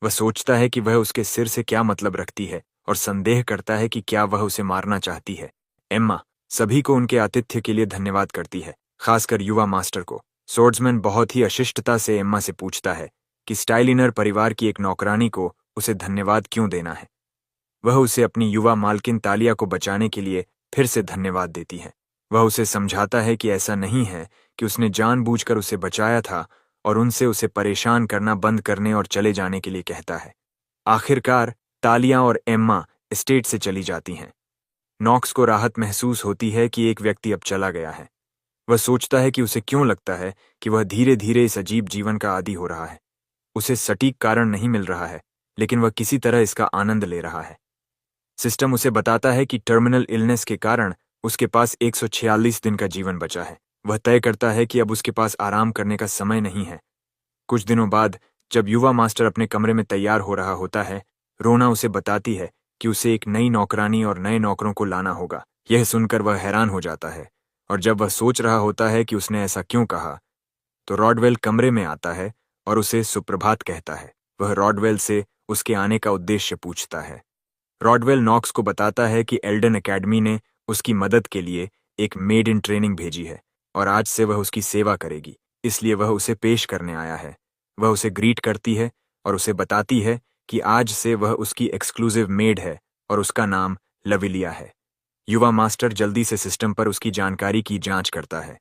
वह सोचता है कि वह उसके सिर से क्या मतलब रखती है और संदेह करता है कि क्या वह उसे मारना चाहती है। एम्मा सभी को उनके आतिथ्य के लिए धन्यवाद करती है, खासकर युवा मास्टर को। सोर्ड्समैन बहुत ही अशिष्टता से एम्मा से पूछता है कि स्टाइलिनर परिवार की एक नौकरानी को उसे धन्यवाद क्यों देना है। वह उसे अपनी युवा मालकिन तालिया को बचाने के लिए फिर से धन्यवाद देती है। वह उसे समझाता है कि ऐसा नहीं है कि उसने जानबूझकर उसे बचाया था और उनसे उसे परेशान करना बंद करने और चले जाने के लिए कहता है। आखिरकार तालिया और एम्मा एस्टेट से चली जाती हैं। नॉक्स को राहत महसूस होती है कि एक व्यक्ति अब चला गया है। वह सोचता है कि उसे क्यों लगता है कि वह धीरे धीरे इस अजीब जीवन का आदी हो रहा है। उसे सटीक कारण नहीं मिल रहा है, लेकिन वह किसी तरह इसका आनंद ले रहा है। सिस्टम उसे बताता है कि टर्मिनल इलनेस के कारण उसके पास 146 दिन का जीवन बचा है। वह तय करता है कि अब उसके पास आराम करने का समय नहीं है। कुछ दिनों बाद जब युवा मास्टर अपने कमरे में तैयार हो रहा होता है, रोना उसे बताती है कि उसे एक नई नौकरानी और नए नौकरों को लाना होगा। यह सुनकर वह हैरान हो जाता है और जब वह सोच रहा होता है कि उसने ऐसा क्यों कहा, तो रॉडवेल कमरे में आता है और उसे सुप्रभात कहता है। वह रॉडवेल से उसके आने का उद्देश्य पूछता है। रॉडवेल नॉक्स को बताता है कि एल्डन एकेडमी ने उसकी मदद के लिए एक मेड इन ट्रेनिंग भेजी है और आज से वह उसकी सेवा करेगी, इसलिए वह उसे पेश करने आया है। वह उसे ग्रीट करती है और उसे बताती है कि आज से वह उसकी एक्सक्लूसिव मेड है और उसका नाम लविलिया है। युवा मास्टर जल्दी से सिस्टम पर उसकी जानकारी की जांच करता है।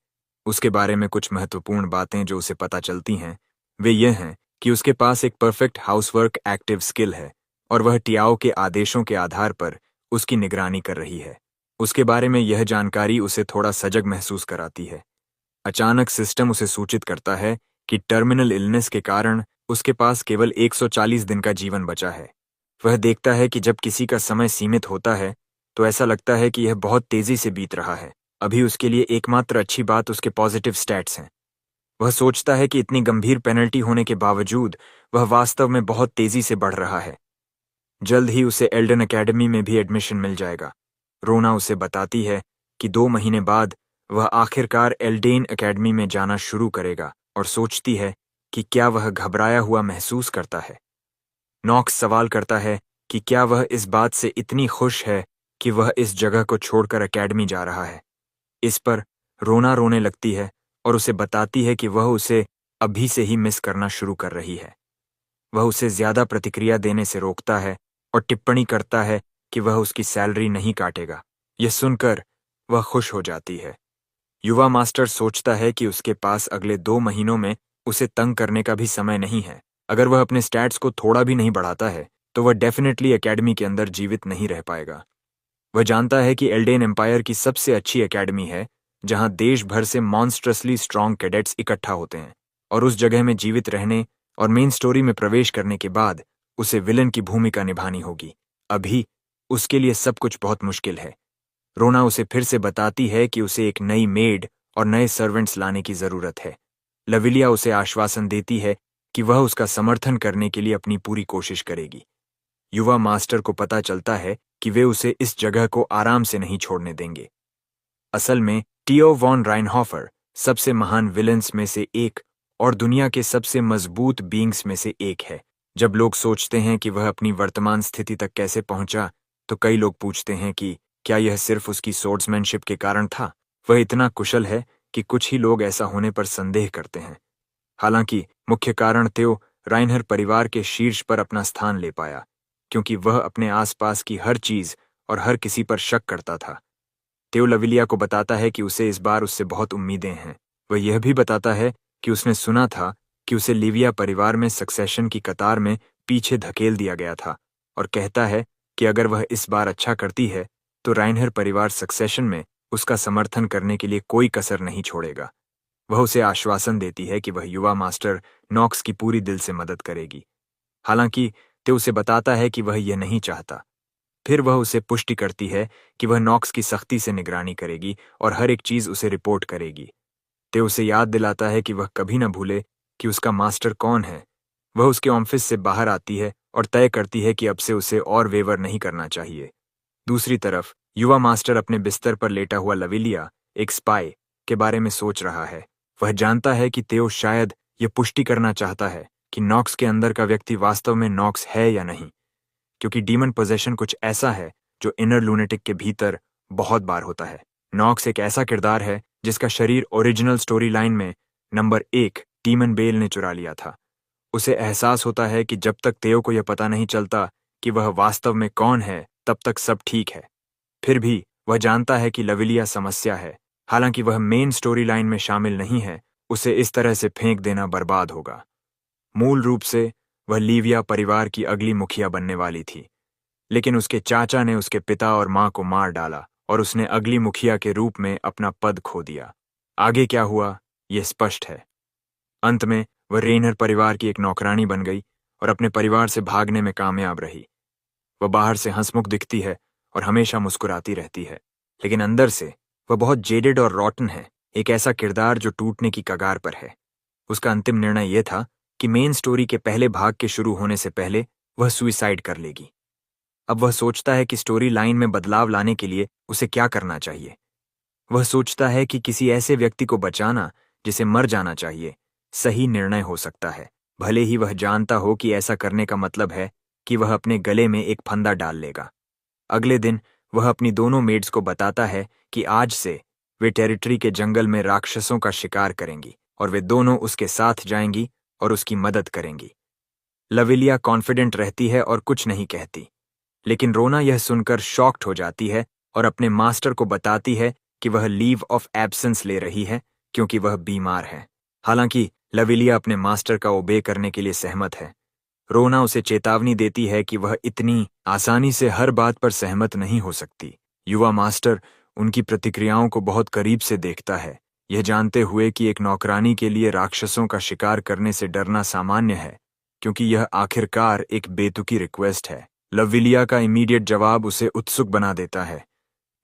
उसके बारे में कुछ महत्वपूर्ण बातें जो उसे पता चलती हैं वे ये हैं कि उसके पास एक परफेक्ट हाउसवर्क एक्टिव स्किल है और वह टियाओ के आदेशों के आधार पर उसकी निगरानी कर रही है। उसके बारे में यह जानकारी उसे थोड़ा सजग महसूस कराती है। अचानक सिस्टम उसे सूचित करता है कि टर्मिनल इलनेस के कारण उसके पास केवल 140 दिन का जीवन बचा है। वह देखता है कि जब किसी का समय सीमित होता है तो ऐसा लगता है कि यह बहुत तेजी से बीत रहा है। अभी उसके लिए एकमात्र अच्छी बात उसके पॉजिटिव स्टैट्स हैं। वह सोचता है कि इतनी गंभीर पेनल्टी होने के बावजूद वह वास्तव में बहुत तेजी से बढ़ रहा है। जल्द ही उसे एल्डन एकेडमी में भी एडमिशन मिल जाएगा। रोना उसे बताती है कि 2 महीने बाद वह आखिरकार एल्डेन एकेडमी में जाना शुरू करेगा और सोचती है कि क्या वह घबराया हुआ महसूस करता है। नॉक्स सवाल करता है कि क्या वह इस बात से इतनी खुश है कि वह इस जगह को छोड़कर एकेडमी जा रहा है। इस पर रोना रोने लगती है और उसे बताती है कि वह उसे अभी से ही मिस करना शुरू कर रही है। वह उसे ज्यादा प्रतिक्रिया देने से रोकता है और टिप्पणी करता है कि वह उसकी सैलरी नहीं काटेगा। यह सुनकर वह खुश हो जाती है। युवा मास्टर सोचता है कि उसके पास अगले 2 महीनों में उसे तंग करने का भी समय नहीं है। अगर वह अपने स्टैट्स को थोड़ा भी नहीं बढ़ाता है तो वह डेफिनेटली एकेडमी के अंदर जीवित नहीं रह पाएगा। वह जानता है कि एल्डेन एम्पायर की सबसे अच्छी एकेडमी है जहां देश भर से मॉन्स्ट्रसली स्ट्रॉन्ग कैडेट्स इकट्ठा होते हैं, और उस जगह में जीवित रहने और मेन स्टोरी में प्रवेश करने के बाद उसे विलन की भूमिका निभानी होगी। अभी उसके लिए सब कुछ बहुत मुश्किल है। रोना उसे फिर से बताती है कि उसे एक नई मेड और नए सर्वेंट्स लाने की जरूरत है। लविलिया उसे आश्वासन देती है कि वह उसका समर्थन करने के लिए अपनी पूरी कोशिश करेगी। युवा मास्टर को पता चलता है कि वे उसे इस जगह को आराम से नहीं छोड़ने देंगे। असल में टियो वॉन राइनहॉफर सबसे महान विलेंस में से एक और दुनिया के सबसे मजबूत बींग्स में से एक है। जब लोग सोचते हैं कि वह अपनी वर्तमान स्थिति तक कैसे पहुंचा, तो कई लोग पूछते हैं कि क्या यह सिर्फ उसकी सोर्ड्समैनशिप के कारण था। वह इतना कुशल है कि कुछ ही लोग ऐसा होने पर संदेह करते हैं। हालांकि मुख्य कारण त्यो राइनहर परिवार के शीर्ष पर अपना स्थान ले पाया, क्योंकि वह अपने आसपास की हर चीज और हर किसी पर शक करता था। त्यो लविलिया को बताता है कि उसे इस बार उससे बहुत उम्मीदें हैं। वह यह भी बताता है कि उसने सुना था कि उसे लिविया परिवार में सक्सेशन की कतार में पीछे धकेल दिया गया था, और कहता है कि अगर वह इस बार अच्छा करती है तो राइनहर परिवार सक्सेशन में उसका समर्थन करने के लिए कोई कसर नहीं छोड़ेगा। वह उसे आश्वासन देती है कि वह युवा मास्टर नॉक्स की पूरी दिल से मदद करेगी। हालांकि त्यो उसे बताता है कि वह यह नहीं चाहता। फिर वह उसे पुष्टि करती है कि वह नॉक्स की सख्ती से निगरानी करेगी और हर एक चीज उसे रिपोर्ट करेगी। त्यो उसे याद दिलाता है कि वह कभी न भूले कि उसका मास्टर कौन है। वह उसके ऑफिस से बाहर आती है और तय करती है कि अब से उसे और वेवर नहीं करना चाहिए। दूसरी तरफ युवा मास्टर अपने बिस्तर पर लेटा हुआ लविलिया, एक स्पाई, के बारे में सोच रहा है। वह जानता है कि त्यो शायद यह पुष्टि करना चाहता है कि नॉक्स के अंदर का व्यक्ति वास्तव में नॉक्स है या नहीं, क्योंकि डीमन पोजेशन कुछ ऐसा है जो इनर लूनेटिक के भीतर बहुत बार होता है। नॉक्स एक ऐसा किरदार है जिसका शरीर ओरिजिनल स्टोरी लाइन में नंबर 1 डीमन बेल ने चुरा लिया था। उसे एहसास होता है कि जब तक तेयो को यह पता नहीं चलता कि वह वास्तव में कौन है, तब तक सब ठीक है। फिर भी वह जानता है कि लविलिया समस्या है। हालांकि वह मेन स्टोरी लाइन में शामिल नहीं है, उसे इस तरह से फेंक देना बर्बाद होगा। मूल रूप से वह लीविया परिवार की अगली मुखिया बनने वाली थी, लेकिन उसके चाचा ने उसके पिता और मां को मार डाला और उसने अगली मुखिया के रूप में अपना पद खो दिया। आगे क्या हुआ, यह स्पष्ट है। अंत में वह रेनर परिवार की एक नौकरानी बन गई और अपने परिवार से भागने में कामयाब रही। वह बाहर से हंसमुख दिखती है और हमेशा मुस्कुराती रहती है, लेकिन अंदर से वह बहुत जेडेड और रॉटन है, एक ऐसा किरदार जो टूटने की कगार पर है। उसका अंतिम निर्णय यह था कि मेन स्टोरी के पहले भाग के शुरू होने से पहले वह सुइसाइड कर लेगी। अब वह सोचता है कि स्टोरी लाइन में बदलाव लाने के लिए उसे क्या करना चाहिए। वह सोचता है कि किसी ऐसे व्यक्ति को बचाना जिसे मर जाना चाहिए सही निर्णय हो सकता है, भले ही वह जानता हो कि ऐसा करने का मतलब है कि वह अपने गले में एक फंदा डाल लेगा। अगले दिन वह अपनी दोनों मेड्स को बताता है कि आज से वे टेरिटरी के जंगल में राक्षसों का शिकार करेंगी और वे दोनों उसके साथ जाएंगी और उसकी मदद करेंगी। लविलिया कॉन्फिडेंट रहती है और कुछ नहीं कहती, लेकिन रोना यह सुनकर शॉक्ड हो जाती है और अपने मास्टर को बताती है कि वह लीव ऑफ एब्सेंस ले रही है क्योंकि वह बीमार है। हालांकि लविलिया अपने मास्टर का ओबे करने के लिए सहमत है। रोना उसे चेतावनी देती है कि वह इतनी आसानी से हर बात पर सहमत नहीं हो सकती। युवा मास्टर उनकी प्रतिक्रियाओं को बहुत करीब से देखता है, यह जानते हुए कि एक नौकरानी के लिए राक्षसों का शिकार करने से डरना सामान्य है, क्योंकि यह आखिरकार एक बेतुकी रिक्वेस्ट है। लविलिया का इमीडिएट जवाब उसे उत्सुक बना देता है।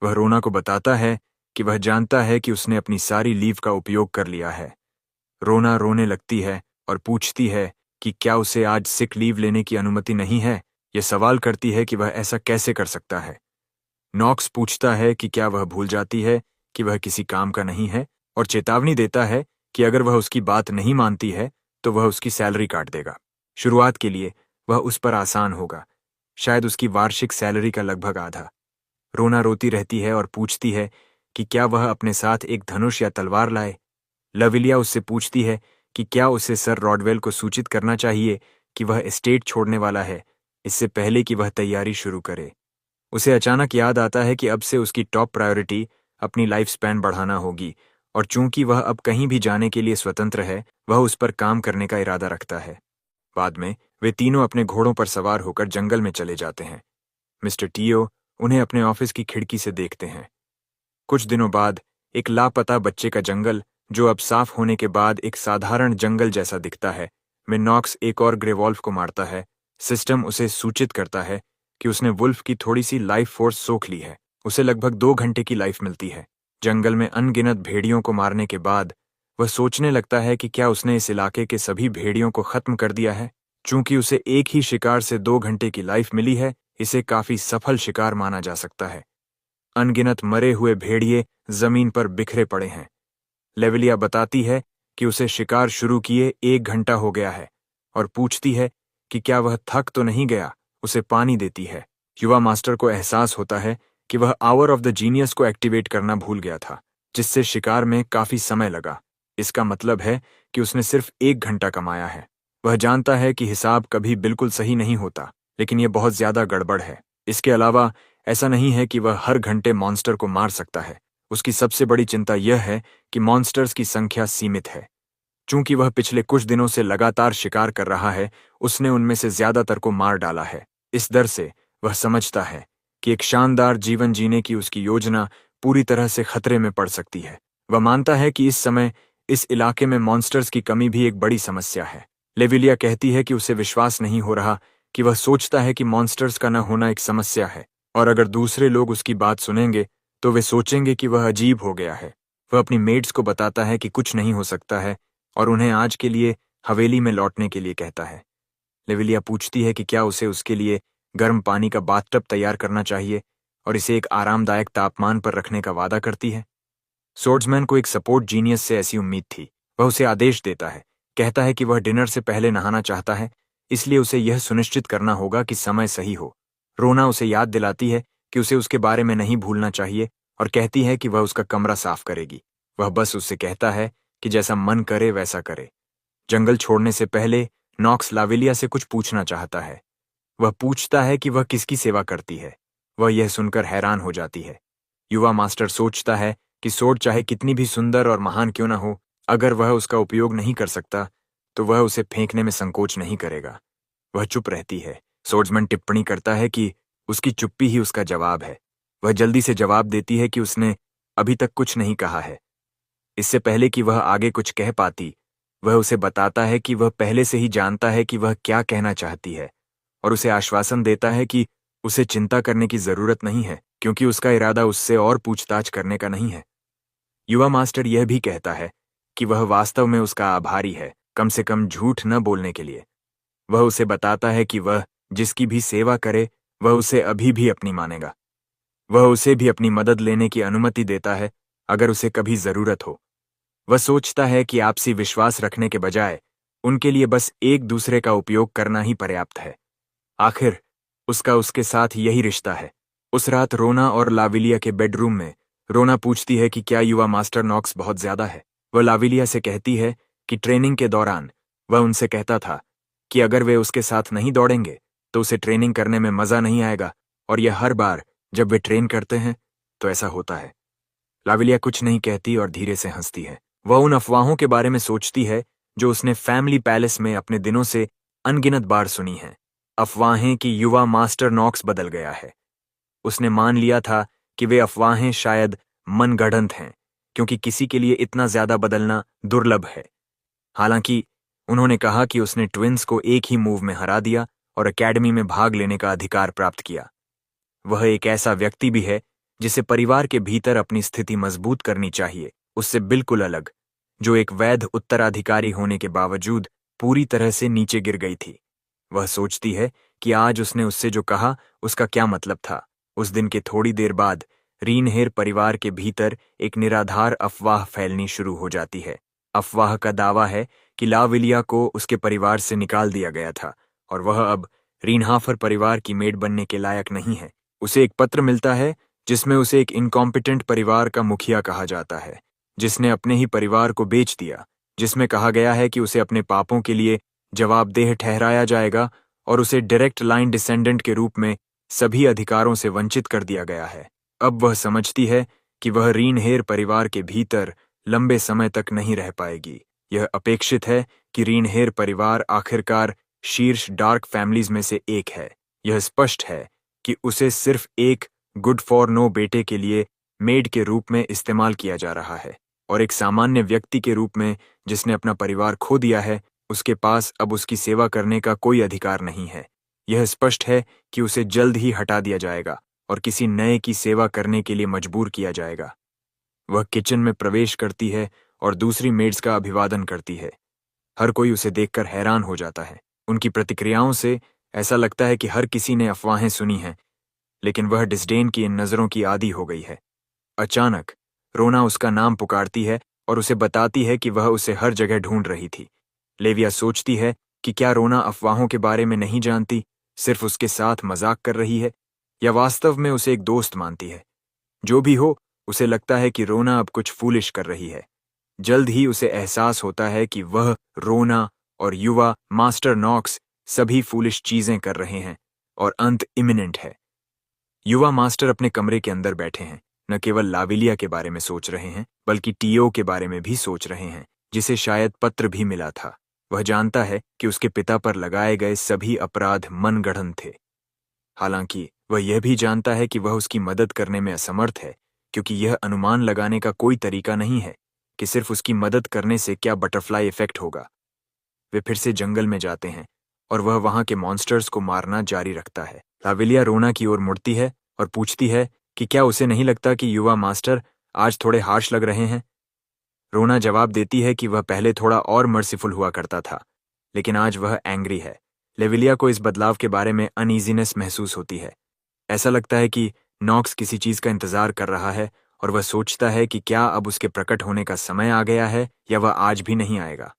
वह रोना को बताता है कि वह जानता है कि उसने अपनी सारी लीव का उपयोग कर लिया है। रोना रोने लगती है और पूछती है कि क्या उसे आज सिक लीव लेने की अनुमति नहीं है। यह सवाल करती है कि वह ऐसा कैसे कर सकता है। नॉक्स पूछता है कि क्या वह भूल जाती है कि वह किसी काम का नहीं है, और चेतावनी देता है कि अगर वह उसकी बात नहीं मानती है तो वह उसकी सैलरी काट देगा। शुरुआत के लिए वह उस पर आसान होगा, शायद उसकी वार्षिक सैलरी का लगभग आधा। रोना रोती रहती है और पूछती है कि क्या वह अपने साथ एक धनुष या तलवार लाए, लविलिया उससे पूछती है कि क्या उसे सर रॉडवेल को सूचित करना चाहिए कि वह एस्टेट छोड़ने वाला है, इससे पहले कि वह तैयारी शुरू करे। उसे अचानक याद आता है कि अब से उसकी टॉप प्रायोरिटी अपनी लाइफ स्पैन बढ़ाना होगी, और चूंकि वह अब कहीं भी जाने के लिए स्वतंत्र है, वह उस पर काम करने का इरादा रखता है। बाद में वे तीनों अपने घोड़ों पर सवार होकर जंगल में चले जाते हैं। मिस्टर टीओ उन्हें अपने ऑफिस की खिड़की से देखते हैं। कुछ दिनों बाद एक लापता बच्चे का जंगल, जो अब साफ होने के बाद एक साधारण जंगल जैसा दिखता है, में नॉक्स एक और ग्रे वॉल्फ को मारता है। सिस्टम उसे सूचित करता है कि उसने वुल्फ की थोड़ी सी लाइफ फोर्स सोख ली है। उसे लगभग 2 घंटे की लाइफ मिलती है। जंगल में अनगिनत भेड़ियों को मारने के बाद वह सोचने लगता है कि क्या उसने इस इलाके के सभी भेड़ियों को खत्म कर दिया है। चूंकि उसे एक ही शिकार से 2 घंटे की लाइफ मिली है, इसे काफी सफल शिकार माना जा सकता है। अनगिनत मरे हुए भेड़िए जमीन पर बिखरे पड़े हैं। लेविलिया बताती है कि उसे शिकार शुरू किए 1 घंटा हो गया है और पूछती है कि क्या वह थक तो नहीं गया। उसे पानी देती है। युवा मास्टर को एहसास होता है कि वह आवर ऑफ द जीनियस को एक्टिवेट करना भूल गया था, जिससे शिकार में काफी समय लगा। इसका मतलब है कि उसने सिर्फ 1 घंटा कमाया है। वह जानता है कि हिसाब कभी बिल्कुल सही नहीं होता, लेकिन यह बहुत ज्यादा गड़बड़ है। इसके अलावा ऐसा नहीं है कि वह हर घंटे मॉन्स्टर को मार सकता है। उसकी सबसे बड़ी चिंता यह है कि मॉन्स्टर्स की संख्या सीमित है। चूंकि वह पिछले कुछ दिनों से लगातार शिकार कर रहा है, उसने उनमें से ज्यादातर को मार डाला है। इस डर से वह समझता है कि एक शानदार जीवन जीने की उसकी योजना पूरी तरह से खतरे में पड़ सकती है। वह मानता है कि इस समय इस इलाके में मॉन्स्टर्स की कमी भी एक बड़ी समस्या है। लेविलिया कहती है कि उसे विश्वास नहीं हो रहा कि वह सोचता है कि मॉन्स्टर्स का न होना एक समस्या है, और अगर दूसरे लोग उसकी बात सुनेंगे तो वे सोचेंगे कि वह अजीब हो गया है। वह अपनी मेड्स को बताता है कि कुछ नहीं हो सकता है और उन्हें आज के लिए हवेली में लौटने के लिए कहता है। लेविलिया पूछती है कि क्या उसे उसके लिए गर्म पानी का बाथटब तैयार करना चाहिए और इसे एक आरामदायक तापमान पर रखने का वादा करती है। सोर्ड्समैन को एक सपोर्ट जीनियस से ऐसी उम्मीद थी। वह उसे आदेश देता है, कहता है कि वह डिनर से पहले नहाना चाहता है, इसलिए उसे यह सुनिश्चित करना होगा कि समय सही हो। रोना उसे याद दिलाती है कि उसे उसके बारे में नहीं भूलना चाहिए और कहती है कि वह उसका कमरा साफ करेगी। वह बस उससे कहता है कि जैसा मन करे वैसा करे। जंगल छोड़ने से पहले नॉक्स लाविलिया से कुछ पूछना चाहता है। वह पूछता है कि वह किसकी सेवा करती है। वह यह सुनकर हैरान हो जाती है। युवा मास्टर सोचता है कि सोर्ड चाहे कितनी भी सुंदर और महान क्यों न हो, अगर वह उसका उपयोग नहीं कर सकता तो वह उसे फेंकने में संकोच नहीं करेगा। वह चुप रहती है। सोर्ड्समैन टिप्पणी करता है कि उसकी चुप्पी ही उसका जवाब है। वह जल्दी से जवाब देती है कि उसने अभी तक कुछ नहीं कहा है। इससे पहले कि वह आगे कुछ कह पाती, वह उसे बताता है कि वह पहले से ही जानता है कि वह क्या कहना चाहती है, और उसे आश्वासन देता है कि उसे चिंता करने की जरूरत नहीं है, क्योंकि उसका इरादा उससे और पूछताछ करने का नहीं है। युवा मास्टर यह भी कहता है कि वह वास्तव में उसका आभारी है, कम से कम झूठ न बोलने के लिए। वह उसे बताता है कि वह जिसकी भी सेवा करे वह उसे अभी भी अपनी मानेगा। वह उसे भी अपनी मदद लेने की अनुमति देता है अगर उसे कभी जरूरत हो। वह सोचता है कि आपसी विश्वास रखने के बजाय उनके लिए बस एक दूसरे का उपयोग करना ही पर्याप्त है। आखिर उसका उसके साथ यही रिश्ता है। उस रात रोना और लाविलिया के बेडरूम में रोना पूछती है कि क्या युवा मास्टर नॉक्स बहुत ज्यादा है। वह लाविलिया से कहती है कि ट्रेनिंग के दौरान वह उनसे कहता था कि अगर वे उसके साथ नहीं दौड़ेंगे तो उसे ट्रेनिंग करने में मजा नहीं आएगा, और यह हर बार जब वे ट्रेन करते हैं तो ऐसा होता है। लाविलिया कुछ नहीं कहती और धीरे से हंसती है। वह उन अफवाहों के बारे में सोचती है जो उसने फैमिली पैलेस में अपने दिनों से अनगिनत बार सुनी हैं। अफवाहें कि युवा मास्टर नॉक्स बदल गया है। उसने मान लिया था कि वे अफवाहें शायद मनगढ़ंत हैं, क्योंकि किसी के लिए इतना ज्यादा बदलना दुर्लभ है। हालांकि उन्होंने कहा कि उसने ट्विंस को एक ही मूव में हरा दिया और एकेडमी में भाग लेने का अधिकार प्राप्त किया। वह एक ऐसा व्यक्ति भी है जिसे परिवार के भीतर अपनी स्थिति मजबूत करनी चाहिए, उससे बिल्कुल अलग, जो एक वैध उत्तराधिकारी होने के बावजूद पूरी तरह से नीचे गिर गई थी। वह सोचती है कि आज उसने उससे जो कहा उसका क्या मतलब था। उस दिन के थोड़ी देर बाद रीनहेर परिवार के भीतर एक निराधार अफवाह फैलनी शुरू हो जाती है। अफवाह का दावा है कि लाविलिया को उसके परिवार से निकाल दिया गया था और वह अब रीनहाफर परिवार की मेड बनने के लायक नहीं है। उसे एक पत्र मिलता है जिसमें उसे एक इनकॉम्पिटेंट परिवार का मुखिया कहा जाता है। जिसने अपने ही परिवार को बेच दिया, जिसमें कहा गया है कि उसे अपने पापों के लिए जवाबदेह ठहराया जाएगा और उसे डायरेक्ट लाइन डिसेंडेंट के रूप में सभी अधिकारों से वंचित कर दिया गया है। अब वह समझती है कि वह रीनहेर परिवार के भीतर लंबे समय तक नहीं रह पाएगी। यह अपेक्षित है कि रीनहेर परिवार आखिरकार शीर्ष डार्क फैमिलीज में से एक है। यह स्पष्ट है कि उसे सिर्फ एक गुड फॉर नो बेटे के लिए मेड के रूप में इस्तेमाल किया जा रहा है और एक सामान्य व्यक्ति के रूप में जिसने अपना परिवार खो दिया है, उसके पास अब उसकी सेवा करने का कोई अधिकार नहीं है। यह स्पष्ट है कि उसे जल्द ही हटा दिया जाएगा और किसी नए की सेवा करने के लिए मजबूर किया जाएगा। वह किचन में प्रवेश करती है और दूसरी मेड्स का अभिवादन करती है। हर कोई उसे देखकर हैरान हो जाता है। उनकी प्रतिक्रियाओं से ऐसा लगता है कि हर किसी ने अफवाहें सुनी हैं, लेकिन वह डिस्डेन की इन नजरों की आदी हो गई है। अचानक रोना उसका नाम पुकारती है और उसे बताती है कि वह उसे हर जगह ढूंढ रही थी। लेविया सोचती है कि क्या रोना अफवाहों के बारे में नहीं जानती, सिर्फ उसके साथ मजाक कर रही है, या वास्तव में उसे एक दोस्त मानती है। जो भी हो, उसे लगता है कि रोना अब कुछ फूलिश कर रही है। जल्द ही उसे एहसास होता है कि वह, रोना और युवा मास्टर नॉक्स सभी फूलिश चीजें कर रहे हैं और अंत इमिनेंट है। युवा मास्टर अपने कमरे के अंदर बैठे हैं, न केवल लाविलिया के बारे में सोच रहे हैं बल्कि टीओ के बारे में भी सोच रहे हैं, जिसे शायद पत्र भी मिला था। वह जानता है कि उसके पिता पर लगाए गए सभी अपराध मनगढ़ंत थे। हालांकि वह यह भी जानता है कि वह उसकी मदद करने में असमर्थ है, क्योंकि यह अनुमान लगाने का कोई तरीका नहीं है कि सिर्फ उसकी मदद करने से क्या बटरफ्लाई इफेक्ट होगा। वे फिर से जंगल में जाते हैं और वह वहां के मॉन्स्टर्स को मारना जारी रखता है। लाविलिया रोना की ओर मुड़ती है और पूछती है कि क्या उसे नहीं लगता कि युवा मास्टर आज थोड़े हार्श लग रहे हैं। रोना जवाब देती है कि वह पहले थोड़ा और मर्सीफुल हुआ करता था, लेकिन आज वह एंग्री है। लेविलिया को इस बदलाव के बारे में अनईजीनेस महसूस होती है। ऐसा लगता है कि नॉक्स किसी चीज का इंतजार कर रहा है और वह सोचता है कि क्या अब उसके प्रकट होने का समय आ गया है या वह आज भी नहीं आएगा।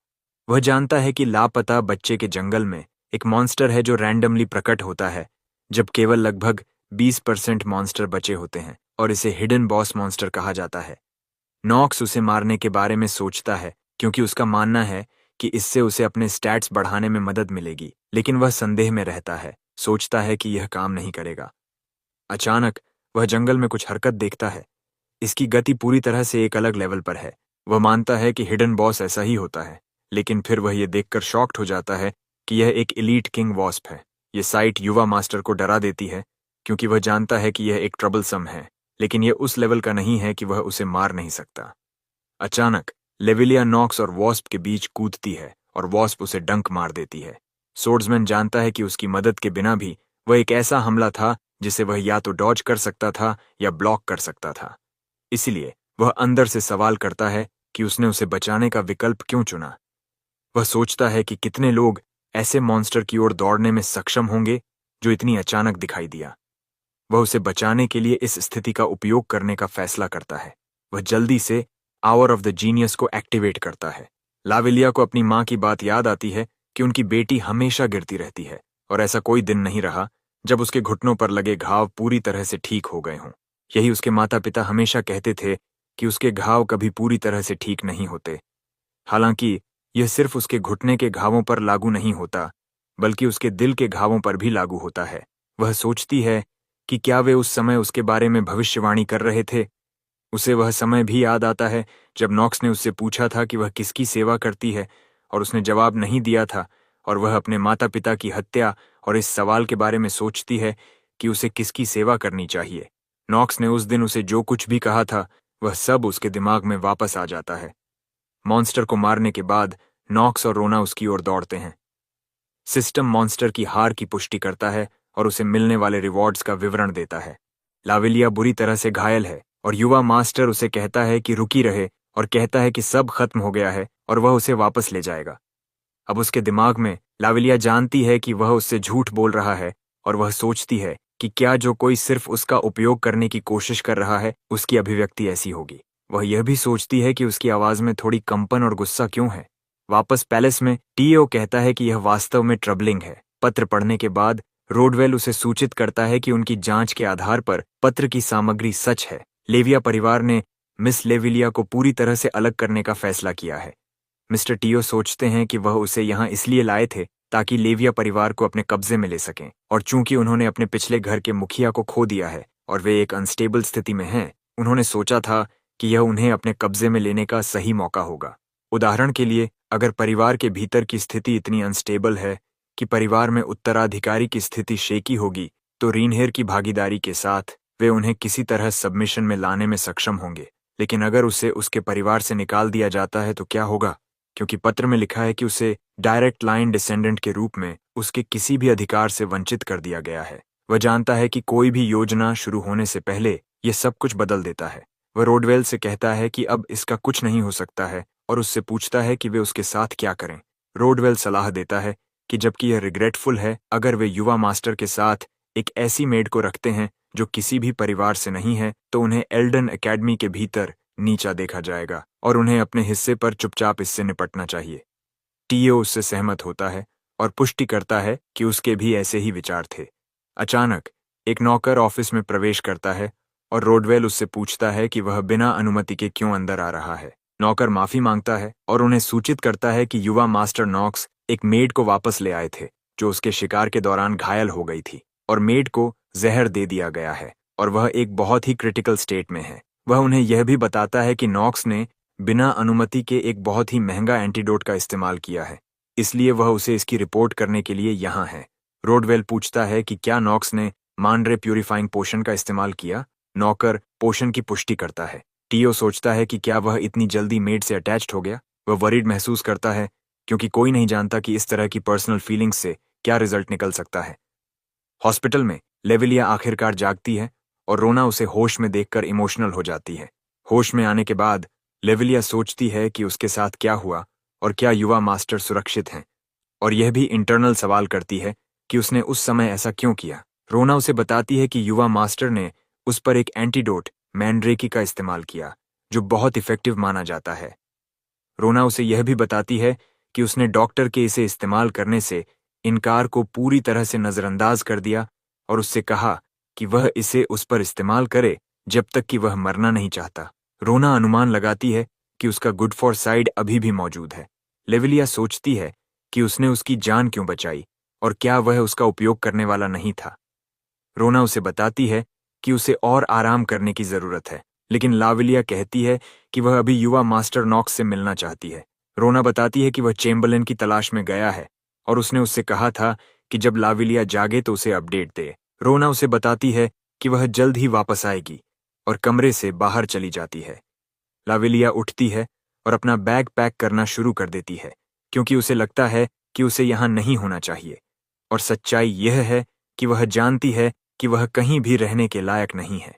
वह जानता है कि लापता बच्चे के जंगल में एक मॉन्स्टर है जो रैंडमली प्रकट होता है जब केवल लगभग 20% मॉन्स्टर बचे होते हैं, और इसे हिडन बॉस मॉन्स्टर कहा जाता है। नॉक्स उसे मारने के बारे में सोचता है क्योंकि उसका मानना है कि इससे उसे अपने स्टैट्स बढ़ाने में मदद मिलेगी, लेकिन वह संदेह में रहता है, सोचता है कि यह काम नहीं करेगा। अचानक वह जंगल में कुछ हरकत देखता है। इसकी गति पूरी तरह से एक अलग लेवल पर है। वह मानता है कि हिडन बॉस ऐसा ही होता है, लेकिन फिर वह यह देखकर शॉक्ड हो जाता है कि यह एक एलीट किंग वॉस्प है। यह साइट युवा मास्टर को डरा देती है क्योंकि वह जानता है कि यह एक ट्रबलसम है, लेकिन यह उस लेवल का नहीं है कि वह उसे मार नहीं सकता। अचानक लेविलिया नॉक्स और वॉस्प के बीच कूदती है और वॉस्प उसे डंक मार देती है। सोर्ड्समैन जानता है कि उसकी मदद के बिना भी वह एक ऐसा हमला था जिसे वह या तो डॉज कर सकता था या ब्लॉक कर सकता था। इसलिए वह अंदर से सवाल करता है कि उसने उसे बचाने का विकल्प क्यों चुना। वह सोचता है कि कितने लोग ऐसे मॉन्स्टर की ओर दौड़ने में सक्षम होंगे जो इतनी अचानक दिखाई दिया। वह उसे बचाने के लिए इस स्थिति का उपयोग करने का फैसला करता है। वह जल्दी से आवर ऑफ द जीनियस को एक्टिवेट करता है। लाविलिया को अपनी माँ की बात याद आती है कि उनकी बेटी हमेशा गिरती रहती है और ऐसा कोई दिन नहीं रहा जब उसके घुटनों पर लगे घाव पूरी तरह से ठीक हो गए हों। यही उसके माता पिता हमेशा कहते थे कि उसके घाव कभी पूरी तरह से ठीक नहीं होते। हालांकि यह सिर्फ उसके घुटने के घावों पर लागू नहीं होता, बल्कि उसके दिल के घावों पर भी लागू होता है। वह सोचती है कि क्या वे उस समय उसके बारे में भविष्यवाणी कर रहे थे। उसे वह समय भी याद आता है जब नॉक्स ने उससे पूछा था कि वह किसकी सेवा करती है और उसने जवाब नहीं दिया था, और वह अपने माता पिता की हत्या और इस सवाल के बारे में सोचती है कि उसे किसकी सेवा करनी चाहिए। नॉक्स ने उस दिन उसे जो कुछ भी कहा था वह सब उसके दिमाग में वापस आ जाता है। मॉन्स्टर को मारने के बाद नॉक्स और रोना उसकी ओर दौड़ते हैं। सिस्टम मॉन्स्टर की हार की पुष्टि करता है और उसे मिलने वाले रिवॉर्ड्स का विवरण देता है। लाविलिया बुरी तरह से घायल है और युवा मास्टर उसे कहता है कि रुकी रहे और कहता है कि सब खत्म हो गया है और वह उसे वापस ले जाएगा। अब उसके दिमाग में लाविलिया जानती है कि वह उससे झूठ बोल रहा है और वह सोचती है कि क्या जो कोई सिर्फ उसका उपयोग करने की कोशिश कर रहा है उसकी अभिव्यक्ति ऐसी होगी। वह यह भी सोचती है कि उसकी आवाज में थोड़ी कंपन और गुस्सा क्यों है। वापस पैलेस में टीओ कहता है कि यह वास्तव में ट्रबलिंग है। पत्र पढ़ने के बाद रोडवेल उसे सूचित करता है कि उनकी जांच के आधार पर पत्र की सामग्री सच है। लेविया परिवार ने मिस लेविलिया को पूरी तरह से अलग करने का फैसला किया है। मिस्टर टीओ सोचते हैं कि वह उसे यहाँ इसलिए लाए थे ताकि लेविया परिवार को अपने कब्जे में ले सकें, और चूंकि उन्होंने अपने पिछले घर के मुखिया को खो दिया है और वे एक अनस्टेबल स्थिति में हैं, उन्होंने सोचा था कि यह उन्हें अपने कब्जे में लेने का सही मौका होगा। उदाहरण के लिए, अगर परिवार के भीतर की स्थिति इतनी अनस्टेबल है कि परिवार में उत्तराधिकारी की स्थिति शेकी होगी, तो रीनहेर की भागीदारी के साथ वे उन्हें किसी तरह सबमिशन में लाने में सक्षम होंगे। लेकिन अगर उसे उसके परिवार से निकाल दिया जाता है तो क्या होगा? क्योंकि पत्र में लिखा है कि उसे डायरेक्ट लाइन डिसेंडेंट के रूप में उसके किसी भी अधिकार से वंचित कर दिया गया है। वह जानता है कि कोई भी योजना शुरू होने से पहले यह सब कुछ बदल देता है। वह रोडवेल से कहता है कि अब इसका कुछ नहीं हो सकता है और उससे पूछता है कि वे उसके साथ क्या करें। रोडवेल सलाह देता है कि जबकि यह रिग्रेटफुल है, अगर वे युवा मास्टर के साथ एक ऐसी मेड को रखते हैं जो किसी भी परिवार से नहीं है, तो उन्हें एल्डन एकेडमी के भीतर नीचा देखा जाएगा और उन्हें अपने हिस्से पर चुपचाप इससे निपटना चाहिए। टीओ उससे सहमत होता है और पुष्टि करता है कि उसके भी ऐसे ही विचार थे। अचानक एक नौकर ऑफिस में प्रवेश करता है और रोडवेल उससे पूछता है कि वह बिना अनुमति के क्यों अंदर आ रहा है। नौकर माफी मांगता है और उन्हें सूचित करता है कि युवा मास्टर नॉक्स एक मेड को वापस ले आए थे जो उसके शिकार के दौरान घायल हो गई थी, और मेड को जहर दे दिया गया है और वह एक बहुत ही क्रिटिकल स्टेट में है। वह उन्हें यह भी बताता है कि नॉक्स ने बिना अनुमति के एक बहुत ही महंगा एंटीडोट का इस्तेमाल किया है, इसलिए वह उसे इसकी रिपोर्ट करने के लिए यहाँ है। रोडवेल पूछता है कि क्या नॉक्स ने मानरे प्यूरिफाइंग पोशन का इस्तेमाल किया। नौकर पोशन की पुष्टि करता है। टीओ सोचता है कि क्या वह इतनी जल्दी मेड से अटैच्ड हो गया। वह वरीड महसूस करता है क्योंकि कोई नहीं जानता कि इस तरह की पर्सनल फीलिंग्स से क्या रिजल्ट निकल सकता है। हॉस्पिटल में लेविलिया आखिरकार जागती है और रोना उसे होश में देखकर इमोशनल हो जाती है। होश में आने के बाद लेविलिया सोचती है कि उसके साथ क्या हुआ और क्या युवा मास्टर सुरक्षित हैं, और यह भी इंटरनल सवाल करती है कि उसने उस समय ऐसा क्यों किया। रोना उसे बताती है कि युवा मास्टर ने उस पर एक एंटीडोट मैंड्रेकी का इस्तेमाल किया जो बहुत इफेक्टिव माना जाता है। रोना उसे यह भी बताती है कि उसने डॉक्टर के इसे इस्तेमाल करने से इनकार को पूरी तरह से नजरअंदाज कर दिया और उससे कहा कि वह इसे उस पर इस्तेमाल करे जब तक कि वह मरना नहीं चाहता। रोना अनुमान लगाती है कि उसका गुड फॉर साइड अभी भी मौजूद है। लेविलिया सोचती है कि उसने उसकी जान क्यों बचाई और क्या वह उसका उपयोग करने वाला नहीं था। रोना उसे बताती है कि उसे और आराम करने की जरूरत है, लेकिन लाविलिया कहती है कि वह अभी युवा मास्टर नॉक्स से मिलना चाहती है। रोना बताती है कि वह चेम्बरलेन की तलाश में गया है और उसने उससे कहा था कि जब लाविलिया जागे तो उसे अपडेट दे। रोना उसे बताती है कि वह जल्द ही वापस आएगी और कमरे से बाहर चली जाती है। लाविलिया उठती है और अपना बैग पैक करना शुरू कर देती है क्योंकि उसे लगता है कि उसे यहाँ नहीं होना चाहिए, और सच्चाई यह है कि वह जानती है कि वह कहीं भी रहने के लायक नहीं है।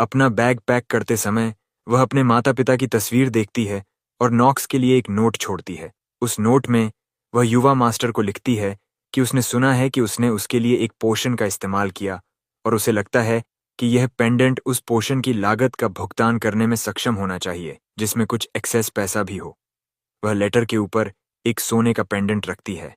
अपना बैग पैक करते समय वह अपने माता पिता की तस्वीर देखती है और नॉक्स के लिए एक नोट छोड़ती है। उस नोट में वह युवा मास्टर को लिखती है कि उसने सुना है कि उसने उसके लिए एक पोशन का इस्तेमाल किया और उसे लगता है कि यह पेंडेंट उस पोशन की लागत का भुगतान करने में सक्षम होना चाहिए जिसमें कुछ एक्सेस पैसा भी हो। वह लेटर के ऊपर एक सोने का पेंडेंट रखती है।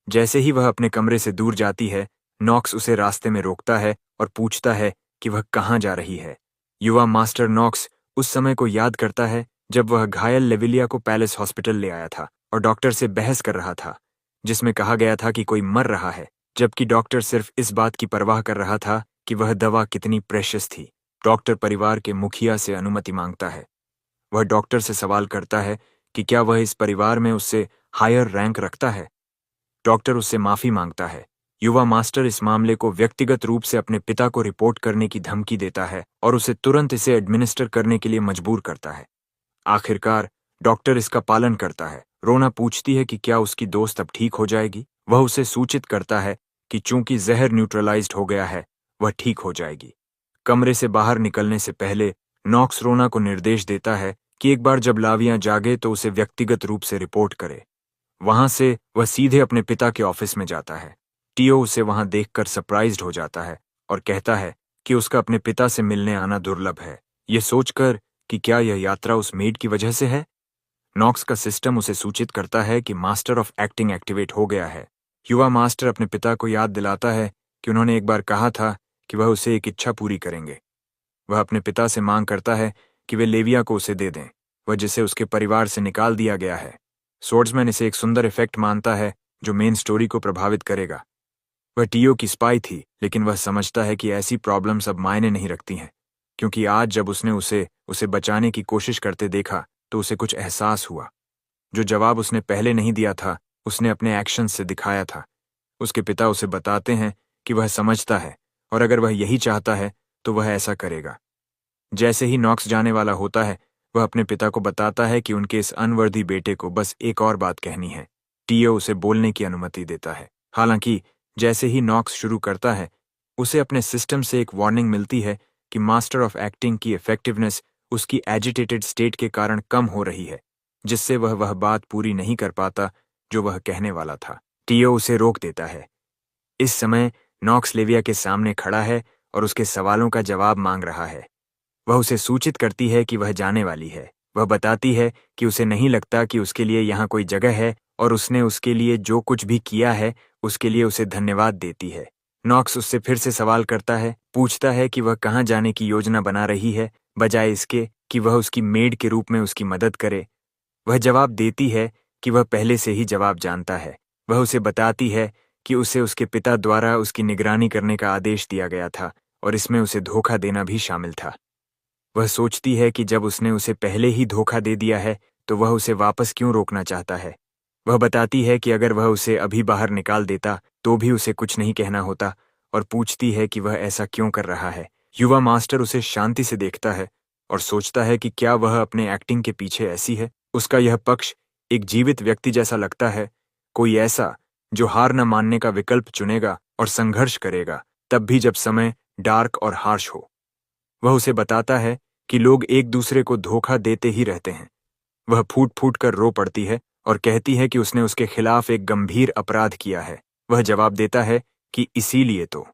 जैसे ही वह अपने कमरे से दूर जाती है, नॉक्स उसे रास्ते में रोकता है और पूछता है कि वह कहाँ जा रही है। युवा मास्टर नॉक्स उस समय को याद करता है जब वह घायल लेविलिया को पैलेस हॉस्पिटल ले आया था और डॉक्टर से बहस कर रहा था जिसमें कहा गया था कि कोई मर रहा है, जबकि डॉक्टर सिर्फ इस बात की परवाह कर रहा था कि वह दवा कितनी प्रेशियस थी। डॉक्टर परिवार के मुखिया से अनुमति मांगता है। वह डॉक्टर से सवाल करता है कि क्या वह इस परिवार में उससे हायर रैंक रखता है। डॉक्टर उससे माफी मांगता है। युवा मास्टर इस मामले को व्यक्तिगत रूप से अपने पिता को रिपोर्ट करने की धमकी देता है और उसे तुरंत इसे एडमिनिस्टर करने के लिए मजबूर करता है। आखिरकार डॉक्टर इसका पालन करता है। रोना पूछती है कि क्या उसकी दोस्त अब ठीक हो जाएगी। वह उसे सूचित करता है कि चूंकि जहर न्यूट्रलाइज्ड हो गया है, वह ठीक हो जाएगी। कमरे से बाहर निकलने से पहले नॉक्स रोना को निर्देश देता है कि एक बार जब लाविया जागे तो उसे व्यक्तिगत रूप से रिपोर्ट करे। वहां से वह सीधे अपने पिता के ऑफिस में जाता है। टीओ उसे वहां देखकर सरप्राइज्ड हो जाता है और कहता है कि उसका अपने पिता से मिलने आना दुर्लभ है, ये सोचकर कि क्या यह यात्रा उस मेड की वजह से है। नॉक्स का सिस्टम उसे सूचित करता है कि मास्टर ऑफ एक्टिंग एक्टिवेट हो गया है। युवा मास्टर अपने पिता को याद दिलाता है कि उन्होंने एक बार कहा था कि वह उसे एक इच्छा पूरी करेंगे। वह अपने पिता से मांग करता है कि वे लेविया को उसे दे दें, वह जिसे उसके परिवार से निकाल दिया गया है। सोर्ड्समैन इसे एक सुंदर इफेक्ट मानता है जो मेन स्टोरी को प्रभावित करेगा। वह टीओ की स्पाई थी, लेकिन वह समझता है कि ऐसी प्रॉब्लम्स अब मायने नहीं रखती हैं, क्योंकि आज जब उसने उसे बचाने की कोशिश करते देखा तो उसे कुछ एहसास हुआ। जो जवाब उसने पहले नहीं दिया था, उसने अपने एक्शन से दिखाया था। उसके पिता उसे बताते हैं कि वह समझता है, और अगर वह यही चाहता है तो वह ऐसा करेगा। जैसे ही नॉक्स जाने वाला होता है, वह अपने पिता को बताता है कि उनके इस अनवर्दी बेटे को बस एक और बात कहनी है। टीओ उसे बोलने की अनुमति देता है। हालांकि जैसे ही नॉक्स शुरू करता है, उसे अपने सिस्टम से एक वार्निंग मिलती है कि मास्टर ऑफ एक्टिंग की इफेक्टिवनेस उसकी एजिटेटेड स्टेट के कारण कम हो रही है, जिससे वह बात पूरी नहीं कर पाता जो वह कहने वाला था। टीओ उसे रोक देता है। इस समय नॉक्स लेविया के सामने खड़ा है और उसके सवालों का जवाब मांग रहा है। वह उसे सूचित करती है कि वह जाने वाली है। वह बताती है कि उसे नहीं लगता कि उसके लिए यहाँ कोई जगह है, और उसने उसके लिए जो कुछ भी किया है उसके लिए उसे धन्यवाद देती है। नॉक्स उससे फिर से सवाल करता है, पूछता है कि वह कहाँ जाने की योजना बना रही है, बजाय इसके कि वह उसकी मेड के रूप में उसकी मदद करे। वह जवाब देती है कि वह पहले से ही जवाब जानता है। वह उसे बताती है कि उसे उसके पिता द्वारा उसकी निगरानी करने का आदेश दिया गया था, और इसमें उसे धोखा देना भी शामिल था। वह सोचती है कि जब उसने उसे पहले ही धोखा दे दिया है तो वह उसे वापस क्यों रोकना चाहता है। वह बताती है कि अगर वह उसे अभी बाहर निकाल देता तो भी उसे कुछ नहीं कहना होता, और पूछती है कि वह ऐसा क्यों कर रहा है। युवा मास्टर उसे शांति से देखता है और सोचता है कि क्या वह अपने एक्टिंग के पीछे ऐसी है। उसका यह पक्ष एक जीवित व्यक्ति जैसा लगता है, कोई ऐसा जो हार न मानने का विकल्प चुनेगा और संघर्ष करेगा, तब भी जब समय डार्क और हार्श हो। वह उसे बताता है कि लोग एक दूसरे को धोखा देते ही रहते हैं। वह फूट फूट कर रो पड़ती है और कहती है कि उसने उसके खिलाफ एक गंभीर अपराध किया है। वह जवाब देता है कि इसीलिए तो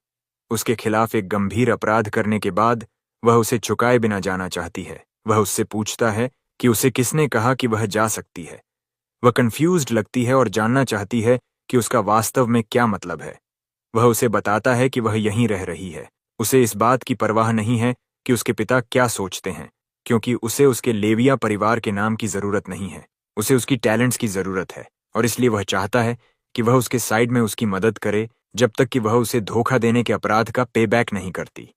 उसके खिलाफ एक गंभीर अपराध करने के बाद वह उसे चुकाए बिना जाना चाहती है। वह उससे पूछता है कि उसे किसने कहा कि वह जा सकती है। वह कंफ्यूज्ड लगती है और जानना चाहती है कि उसका वास्तव में क्या मतलब है। वह उसे बताता है कि वह यहीं रह रही है। उसे इस बात की परवाह नहीं है कि उसके पिता क्या सोचते हैं, क्योंकि उसे उसके लेविया परिवार के नाम की जरूरत नहीं है। उसे उसकी टैलेंट्स की जरूरत है, और इसलिए वह चाहता है कि वह उसके साइड में उसकी मदद करे जब तक कि वह उसे धोखा देने के अपराध का पेबैक नहीं करती।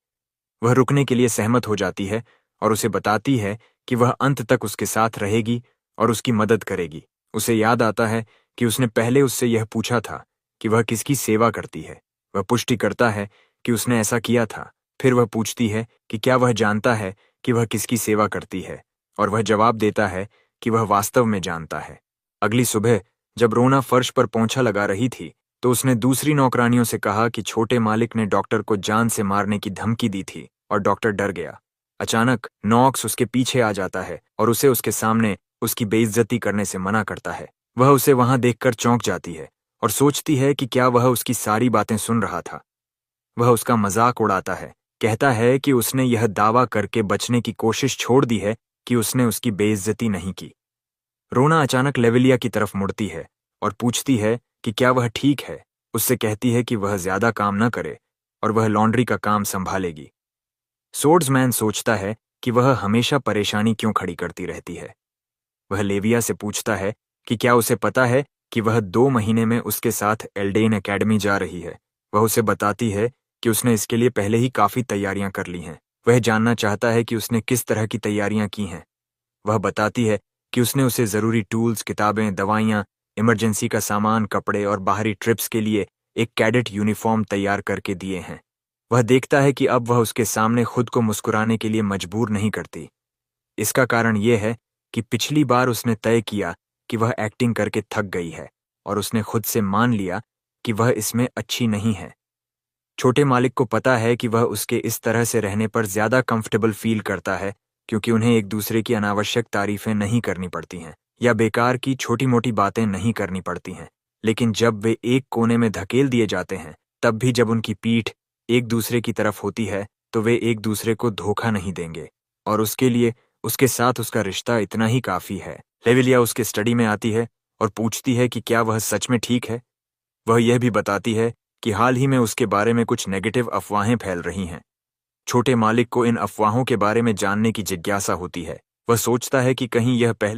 वह रुकने के लिए सहमत हो जाती है और उसे बताती है कि वह अंत तक उसके साथ रहेगी और उसकी मदद करेगी। उसे याद आता है कि उसने पहले उससे यह पूछा था कि वह किसकी सेवा करती है। वह पुष्टि करता है कि उसने ऐसा किया था। फिर वह पूछती है कि क्या वह जानता है कि वह किसकी सेवा करती है, और वह जवाब देता है कि वह वास्तव में जानता है। अगली सुबह जब रोना फर्श पर पोंछा लगा रही थी तो उसने दूसरी नौकरानियों से कहा कि छोटे मालिक ने डॉक्टर को जान से मारने की धमकी दी थी, और डॉक्टर डर गया। अचानक नॉक्स उसके पीछे आ जाता है और उसे उसके सामने उसकी बेइज्जती करने से मना करता है। वह उसे वहां देखकर चौंक जाती है और सोचती है कि क्या वह उसकी सारी बातें सुन रहा था। वह उसका मजाक उड़ाता है, कहता है कि उसने यह दावा करके बचने की कोशिश छोड़ दी है कि उसने उसकी बेइज्जती नहीं की। रोना अचानक लेविलिया की तरफ मुड़ती है और पूछती है कि क्या वह ठीक है। उससे कहती है कि वह ज्यादा काम न करे और वह लॉन्ड्री का काम संभालेगी। सोर्ड्समैन सोचता है कि वह हमेशा परेशानी क्यों खड़ी करती रहती है। वह लेविया से पूछता है कि क्या उसे पता है कि वह 2 महीने में उसके साथ एल्डेन एकेडमी जा रही है। वह उसे बताती है कि उसने इसके लिए पहले ही काफी तैयारियां कर ली हैं। वह जानना चाहता है कि उसने किस तरह की तैयारियां की हैं। वह बताती है कि उसने उसे जरूरी टूल्स, किताबें, दवाइयां, इमरजेंसी का सामान, कपड़े और बाहरी ट्रिप्स के लिए एक कैडेट यूनिफॉर्म तैयार करके दिए हैं। वह देखता है कि अब वह उसके सामने खुद को मुस्कुराने के लिए मजबूर नहीं करती। इसका कारण यह है कि पिछली बार उसने तय किया कि वह एक्टिंग करके थक गई है, और उसने खुद से मान लिया कि वह इसमें अच्छी नहीं है। छोटे मालिक को पता है कि वह उसके इस तरह से रहने पर ज्यादा कंफर्टेबल फील करता है, क्योंकि उन्हें एक दूसरे की अनावश्यक तारीफें नहीं करनी पड़ती हैं या बेकार की छोटी मोटी बातें नहीं करनी पड़ती हैं। लेकिन जब वे एक कोने में धकेल दिए जाते हैं, तब भी जब उनकी पीठ एक दूसरे की तरफ होती है तो वे एक दूसरे को धोखा नहीं देंगे, और उसके लिए उसके साथ उसका रिश्ता इतना ही काफी है। लेविलिया उसके स्टडी में आती है और पूछती है कि क्या वह सच में ठीक है। वह यह भी बताती है कि हाल ही में उसके बारे में कुछ नेगेटिव अफवाहें फैल रही हैं। छोटे मालिक को इन अफवाहों के बारे में जानने की जिज्ञासा होती है। वह सोचता है कि कहीं यह पहले